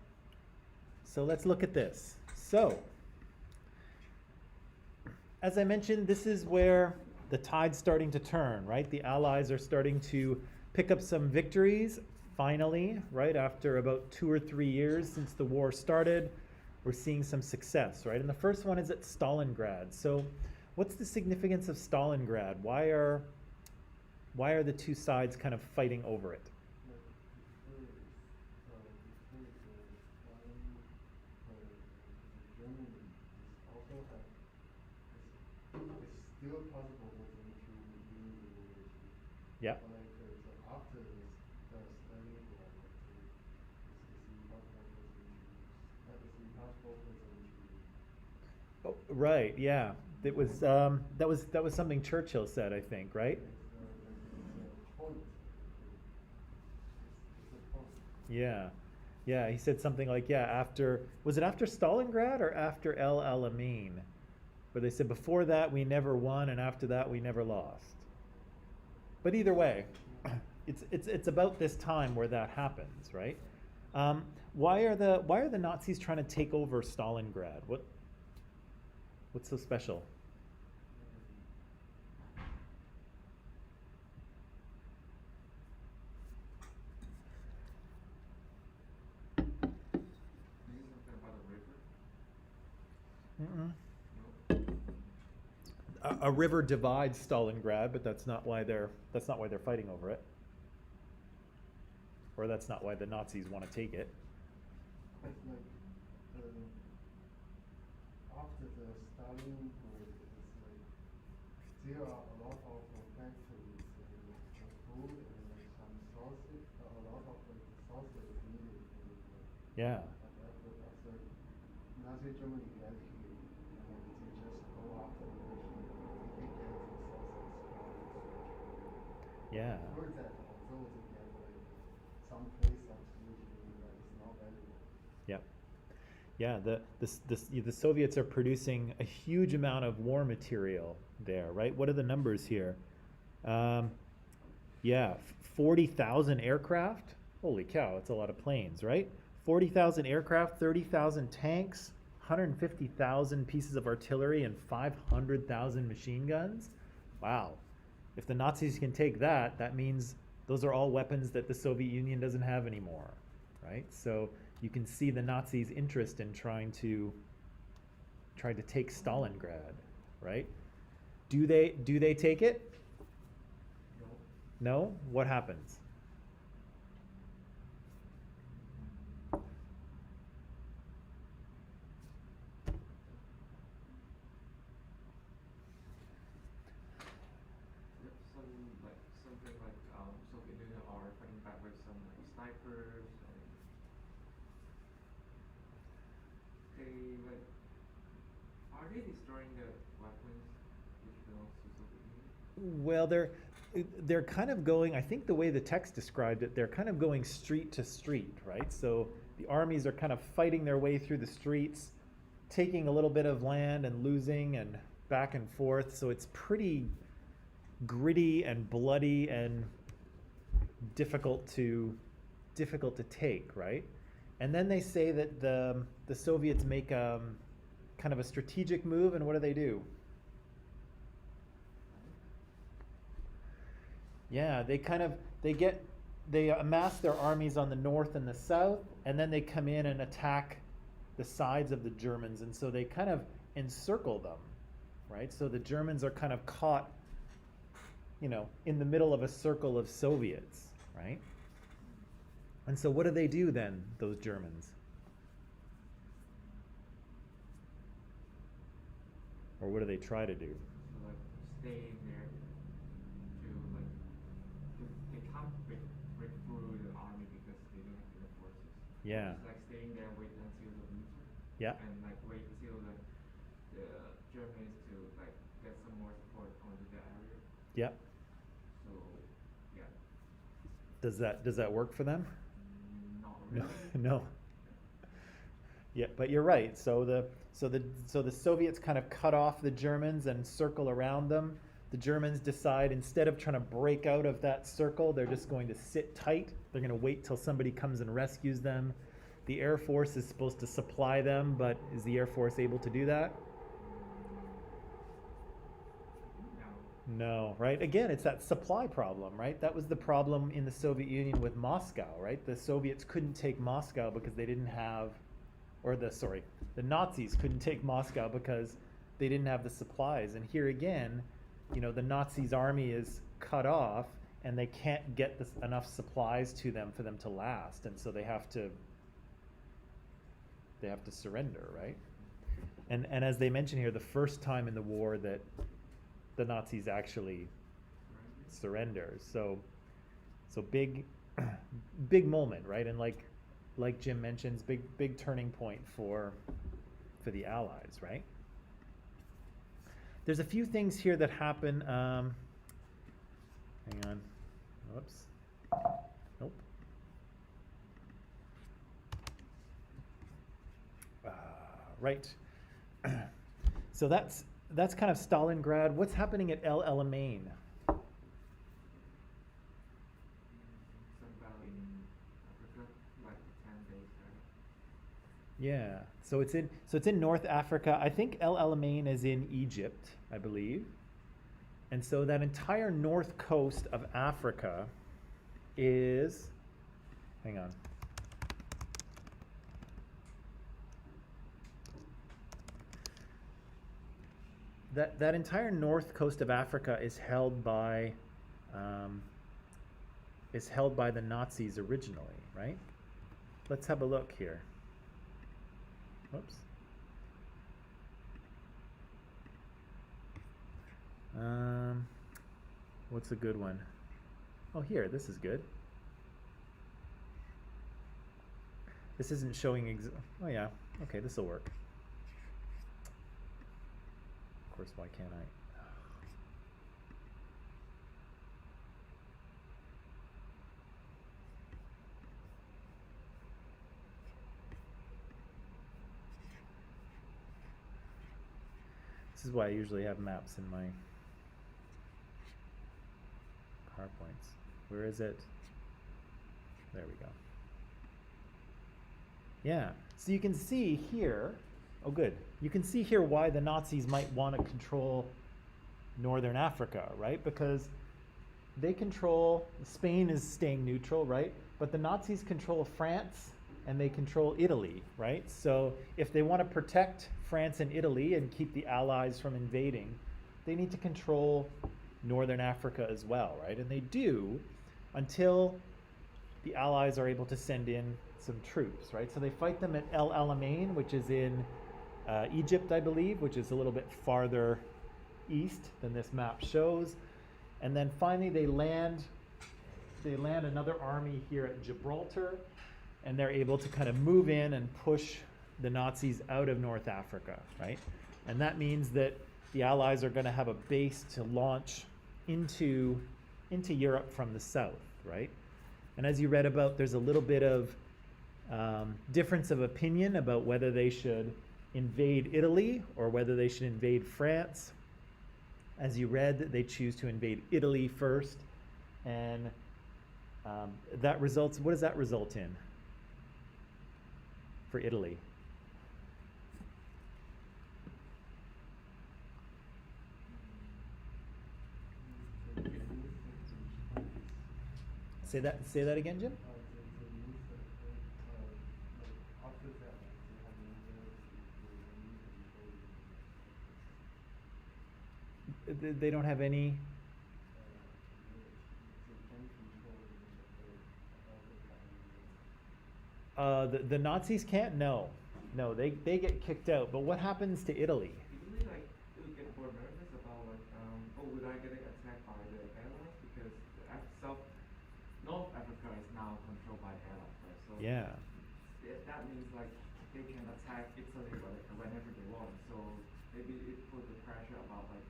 So let's look at this. So, as I mentioned, this is where the tide's starting to turn, right? The Allies are starting to pick up some victories, finally, right? After about 2 or 3 years since the war started, we're seeing some success, right? And the first one is at Stalingrad. So, what's the significance of Stalingrad? Why are the two sides kind of fighting over it? It's still possible for them to win the war. Yeah. But like, so after this, the Stalingrad, it's impossible for them to. It's impossible for them to. Oh, right, yeah. It was that was something Churchill said, I think, right? It's a point. It's a point. Yeah. Yeah, he said something like, yeah, was it after Stalingrad or after El Alamein? Where they said before that we never won and after that we never lost. But either way, it's about this time where that happens, right? Why are the Nazis trying to take over Stalingrad? What's so special? Maybe something about a river? Mm-mm. No? A river divides Stalingrad, but that's not why they're fighting over it, or that's not why the Nazis want to take it. It's like after the Stalin war, it's like there are a lot of factories and food and like some sources, a lot of like sources needed for the war. Yeah. After Nazi Germany got here, and they just go after the Russian, they get the sources from the Yeah. Before that, although they get like some place of solution, but it's not valuable. Yep. Yeah, the Soviets are producing a huge amount of war material there, right? What are the numbers here? Yeah, 40,000 aircraft. Holy cow, that's a lot of planes, right? 40,000 aircraft, 30,000 tanks, 150,000 pieces of artillery, and 500,000 machine guns. Wow. If the Nazis can take that, that means those are all weapons that the Soviet Union doesn't have anymore, right? So you can see the Nazis' interest in trying to take Stalingrad, right? Do they take it? No. No? What happens? Yep, something like Soviet Union are fighting back with some like snipers and they like are they destroying the weapons which belongs to Soviet Union? Well, they're kind of going, I think the way the text described it, they're kind of going street to street, right? So the armies are kind of fighting their way through the streets, taking a little bit of land and losing and back and forth. So it's pretty gritty and bloody and difficult to take, right? And then they say that the Soviets make kind of a strategic move, and what do? Yeah, they amass their armies on the north and the south, and then they come in and attack the sides of the Germans, and so they kind of encircle them, right? So the Germans are kind of caught, in the middle of a circle of Soviets, right? And so what do then, those Germans? Or what do they try to do? So like stay in there to like they can't break through the army because they don't have enough forces. Yeah. It's like staying there wait until the winter. Yeah. And like wait until the Germans to like get some more support onto the area. Yeah. So yeah. Does that work for them? Not No, really. no. Yeah, but you're right. So the Soviets kind of cut off the Germans and circle around them. the Germans decide instead of trying to break out of that circle, they're just going to sit tight. They're going to wait till somebody comes and rescues them. The Air Force is supposed to supply them, but is the Air Force able to do that? No. No, right? Again, it's that supply problem, right? That was the problem in the Soviet Union with Moscow, right? The Soviets couldn't take Moscow because they didn't have, the Nazis couldn't take Moscow because they didn't have the supplies. And here again, the Nazis' army is cut off and they can't get enough supplies to them for them to last. And so they have to surrender, right? And as they mention here, the first time in the war that the Nazis actually surrender. So big, big moment, right? And like Jim mentions, big turning point for the Allies, right? There's a few things here that happen. Hang on. Whoops. Nope. Right. So that's kind of Stalingrad. What's happening at El Alamein? Somehow in Africa, like 10 days, right? Yeah. So it's in North Africa. I think El Alamein is in Egypt, I believe. And so that entire north coast of Africa is, hang on. That entire north coast of Africa is held by the Nazis originally, right? Let's have a look here. Whoops. What's a good one? Oh, here, this is good. This isn't showing oh yeah, okay, this will work. Of course, why can't I? This is why I usually have maps in my PowerPoints. Where is it? There we go. Yeah, so you can see here, oh good, you can see here why the Nazis might want to control Northern Africa, right? Because they control, Spain is staying neutral, right? But the Nazis control France and they control Italy, right? So if they want to protect France and Italy and keep the Allies from invading, they need to control Northern Africa as well, right? And they do until the Allies are able to send in some troops, right? So they fight them at El Alamein, which is in Egypt, I believe, which is a little bit farther east than this map shows. And then finally they land another army here at Gibraltar, and they're able to kind of move in and push the Nazis out of North Africa, right? And that means that the Allies are going to have a base to launch into Europe from the south, right? And as you read about, there's a little bit of difference of opinion about whether they should invade Italy or whether they should invade France. As you read, they choose to invade Italy first, and that results, what does that result in for Italy? Say that again, Jim? After that, They don't have any. The Nazis can't? No, they get kicked out. But what happens to Italy? Usually, like, you get more nervous about, like, would I get attacked by the Allies? Because North Africa is now controlled by Allies, right? So Yeah. that means, like, they can attack Italy whenever they want. So maybe it put the pressure about, like,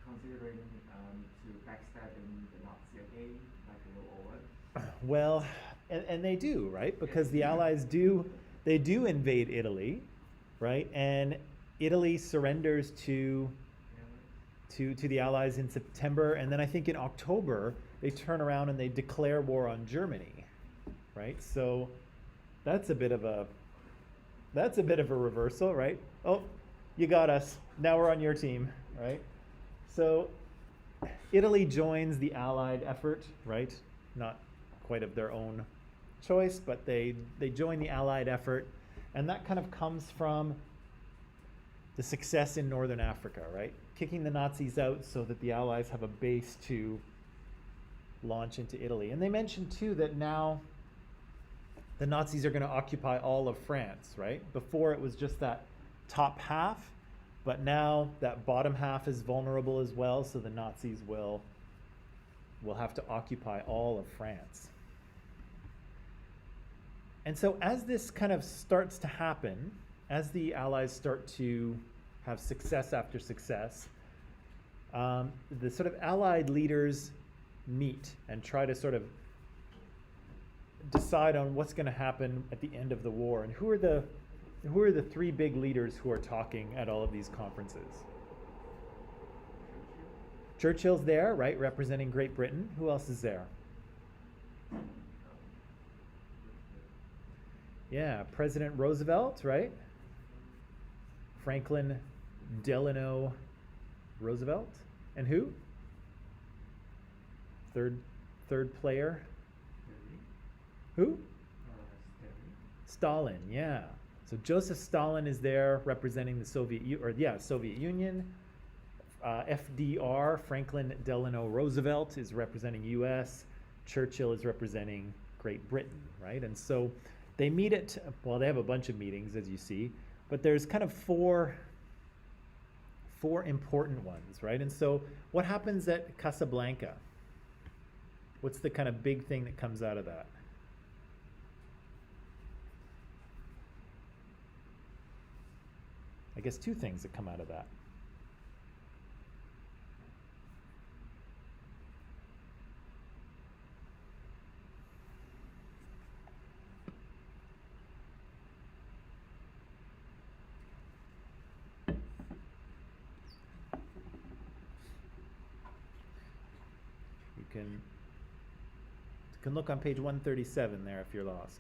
considering to backstabbing the Nazi again, like a little over. Well, and they do, right? Because the Allies do invade Italy, right? And Italy surrenders to to the Allies in September, and then I think in October they turn around and they declare war on Germany, right? So that's a bit of a reversal, right? Oh, you got us. Now we're on your team, right? So Italy joins the Allied effort, right? Not quite of their own choice, but they join the Allied effort, and that kind of comes from the success in Northern Africa, right? Kicking the Nazis out so that the Allies have a base to launch into Italy. And they mentioned too that now the Nazis are going to occupy all of France, right? Before it was just that top half, but now that bottom half is vulnerable as well, so the Nazis will have to occupy all of France. And so as this kind of starts to happen, as the Allies start to have success after success, the sort of Allied leaders meet and try to sort of decide on what's going to happen at the end of the war. And who are the three big leaders who are talking at all of these conferences? Churchill's there, right, representing Great Britain. Who else is there? Yeah, President Roosevelt, right? Franklin Delano Roosevelt. And who? Third player. Who? Stalin, yeah. So Joseph Stalin is there representing the Soviet Union. FDR, Franklin Delano Roosevelt, is representing U.S. Churchill is representing Great Britain, right? And so they meet at, well, they have a bunch of meetings, as you see, but there's kind of four important ones, right? And so what happens at Casablanca? What's the kind of big thing that comes out of that? I guess two things that come out of that. You can look on page 137 there if you're lost.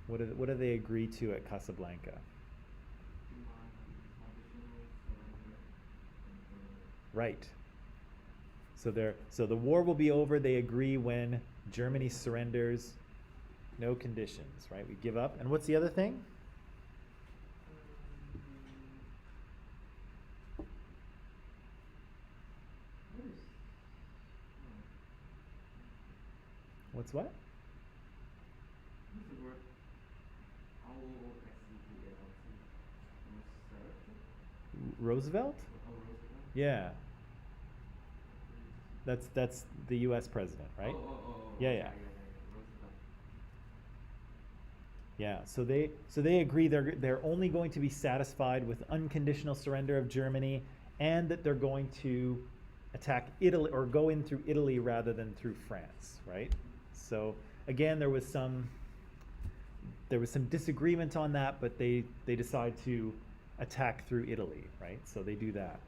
What do they agree to at Casablanca? Right. So the war will be over, they agree, when Germany surrenders, no conditions, right? We give up. And what's the other thing? What's what? Roosevelt? Yeah. That's the U.S. president, right? Yeah. Yeah. So they agree they're only going to be satisfied with unconditional surrender of Germany, and that they're going to attack Italy or go in through Italy rather than through France, right? So again, there was some disagreement on that, but they decide to attack through Italy, right? So they do that.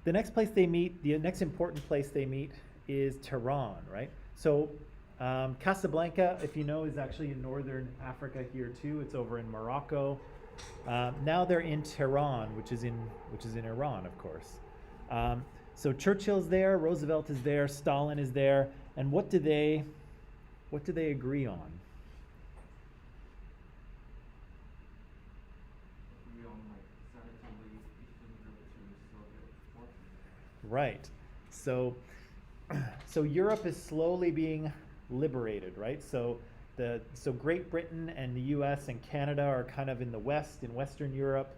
The next place they meet, the next important place they meet is Tehran, right? So Casablanca, if you know, is actually in northern Africa here too. It's over in Morocco. Now they're in Tehran, which is in Iran, of course. So Churchill's there, Roosevelt is there, Stalin is there, and what do they agree on? Right. So Europe is slowly being liberated, right? So Great Britain and the US and Canada are kind of in the west, in Western Europe,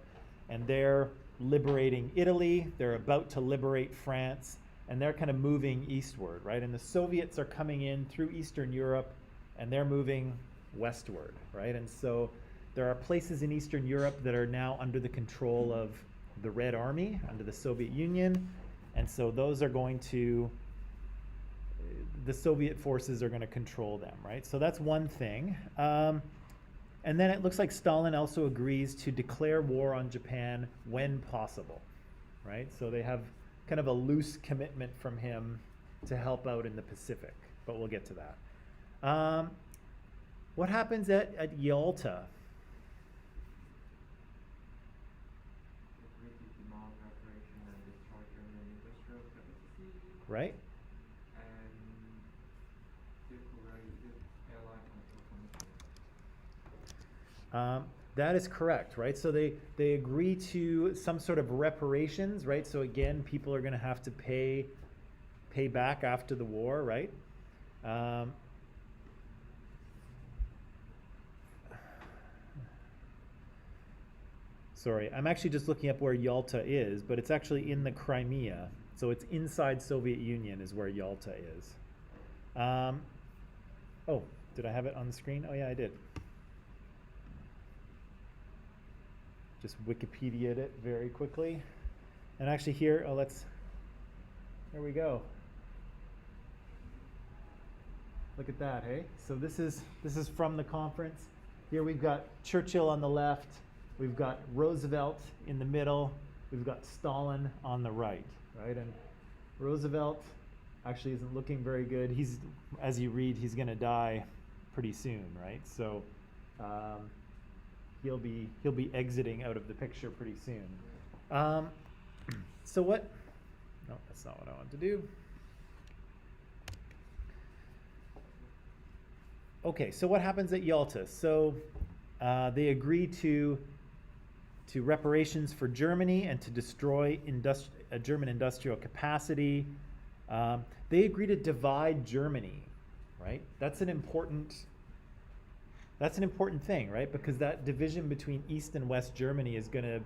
and they're liberating Italy. They're about to liberate France, and they're kind of moving eastward, right? And the Soviets are coming in through Eastern Europe, and they're moving westward, right? And so there are places in Eastern Europe that are now under the control of the Red Army, under the Soviet Union. And so those are going to, the Soviet forces are going to control them, right? So that's one thing. And then it looks like Stalin also agrees to declare war on Japan when possible, right? So they have kind of a loose commitment from him to help out in the Pacific, but we'll get to that. What happens at Yalta? Agree to demand reparation and destroy German industrial capacity. Right? And declare the airline control commission. That is correct, right? So they agree to some sort of reparations, right? So again, people are going to have to pay back after the war, right? Sorry, I'm actually just looking up where Yalta is, but it's actually in the Crimea. So it's inside Soviet Union is where Yalta is. Oh, did I have it on the screen? Oh yeah, I did. Just Wikipedia'd it very quickly. And actually here, there we go. Look at that, hey? So this is from the conference. Here we've got Churchill on the left, we've got Roosevelt in the middle, we've got Stalin on the right, right? And Roosevelt actually isn't looking very good. He's, as you read, he's gonna die pretty soon, right? So he'll be exiting out of the picture pretty soon. So what? No, that's not what I want to do. Okay, so what happens at Yalta? So they agree to reparations for Germany and to destroy German industrial capacity. They agree to divide Germany, right? That's an important thing, right? Because that division between East and West Germany is going to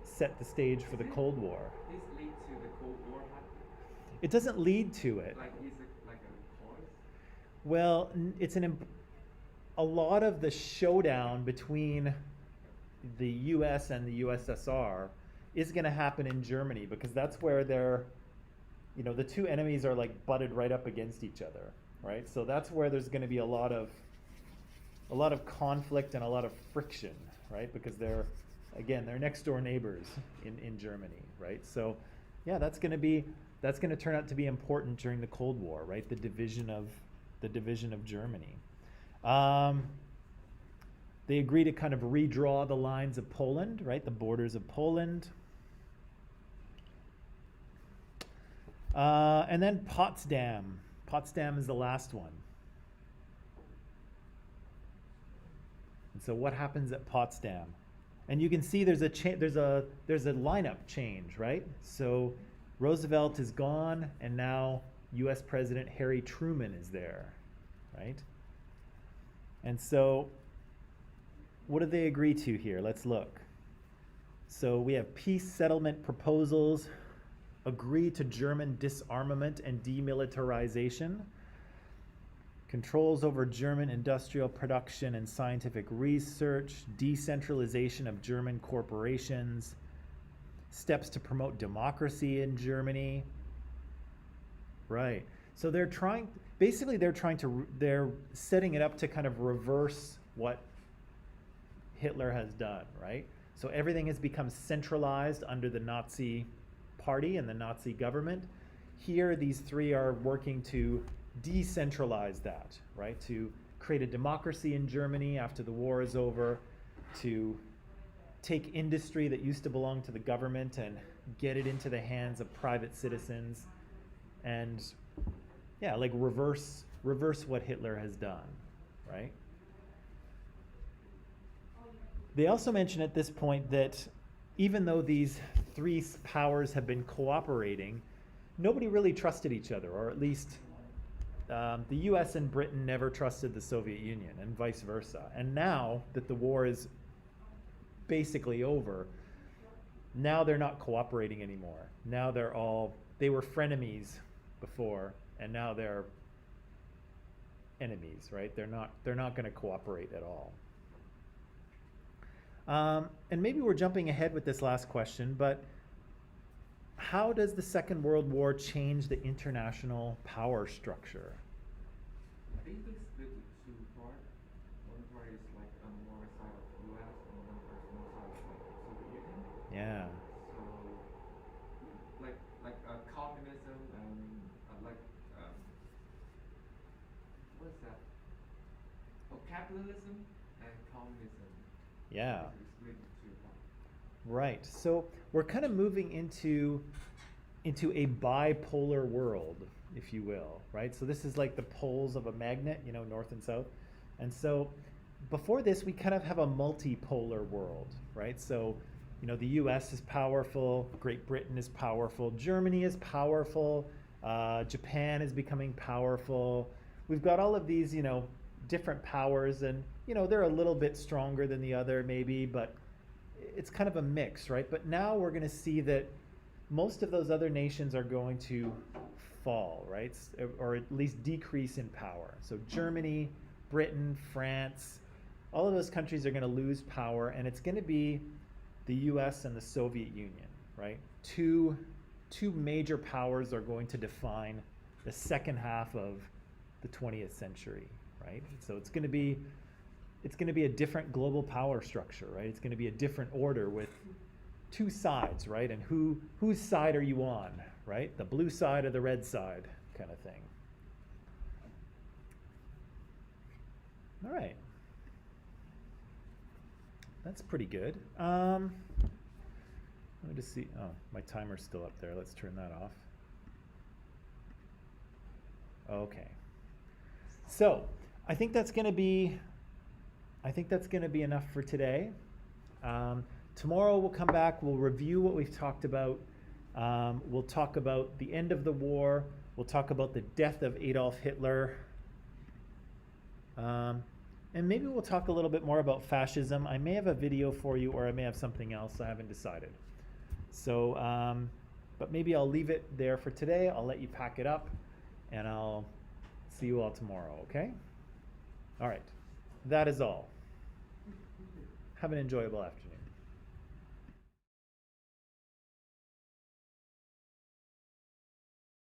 set the stage for the Cold War. This lead to the Cold War happening? It doesn't lead to it. Like, is it like a cause? Well, it's a lot of the showdown between the U.S. and the USSR is going to happen in Germany because that's where the two enemies are like butted right up against each other, right? So that's where there's going to be a lot of conflict and a lot of friction, right? Because they're next door neighbors in Germany, right? So yeah, that's going to turn out to be important during the Cold War, right? The division of Germany. They agree to kind of redraw the lines of Poland, right? The borders of Poland. And then Potsdam. Potsdam is the last one. And so what happens at Potsdam? And you can see there's a lineup change, right? So Roosevelt is gone, and now U.S. President Harry Truman is there, right? And so what do they agree to here? Let's look. So we have peace settlement proposals, agree to German disarmament and demilitarization, controls over German industrial production and scientific research, decentralization of German corporations, steps to promote democracy in Germany. Right. So they're setting it up to kind of reverse what Hitler has done, right? So everything has become centralized under the Nazi Party and the Nazi government. Here, these three are working to decentralize that, right? To create a democracy in Germany after the war is over, to take industry that used to belong to the government and get it into the hands of private citizens, and yeah, like reverse what Hitler has done, right? They also mention at this point that even though these three powers have been cooperating, nobody really trusted each other, or at least the US and Britain never trusted the Soviet Union, and vice versa. And now that the war is basically over, now they're not cooperating anymore. Now they were frenemies before, and now they're enemies, right? They're not going to cooperate at all. And maybe we're jumping ahead with this last question, but how does the Second World War change the international power structure? I think it's split into two parts. One part is like more side of US and one part is more side of like Soviet Union. Yeah. So like communism and like what is that? Oh, capitalism and communism. Yeah. Basically split into two parts. Right. So we're kind of moving into a bipolar world, if you will, right? So this is like the poles of a magnet, you know, north and south. And so before this, we kind of have a multipolar world, right? So, you know, the US is powerful, Great Britain is powerful, Germany is powerful, Japan is becoming powerful. We've got all of these, you know, different powers, and, you know, they're a little bit stronger than the other maybe, but it's kind of a mix, right? But now we're going to see that most of those other nations are going to fall, right? Or at least decrease in power. So Germany, Britain, France, all of those countries are going to lose power, and it's going to be the US and the Soviet Union, right? Two major powers are going to define the second half of the 20th century, right? So it's going to be a different global power structure, right? It's going to be a different order with two sides, right? And whose side are you on, right? The blue side or the red side kind of thing. All right. That's pretty good. Let me just see. Oh, my timer's still up there. Let's turn that off. Okay. So I think that's going to be enough for today. Tomorrow we'll come back. We'll review what we've talked about. We'll talk about the end of the war. We'll talk about the death of Adolf Hitler. And maybe we'll talk a little bit more about fascism. I may have a video for you, or I may have something else. I haven't decided. So, but maybe I'll leave it there for today. I'll let you pack it up, and I'll see you all tomorrow, okay? All right. That is all. Have an enjoyable afternoon.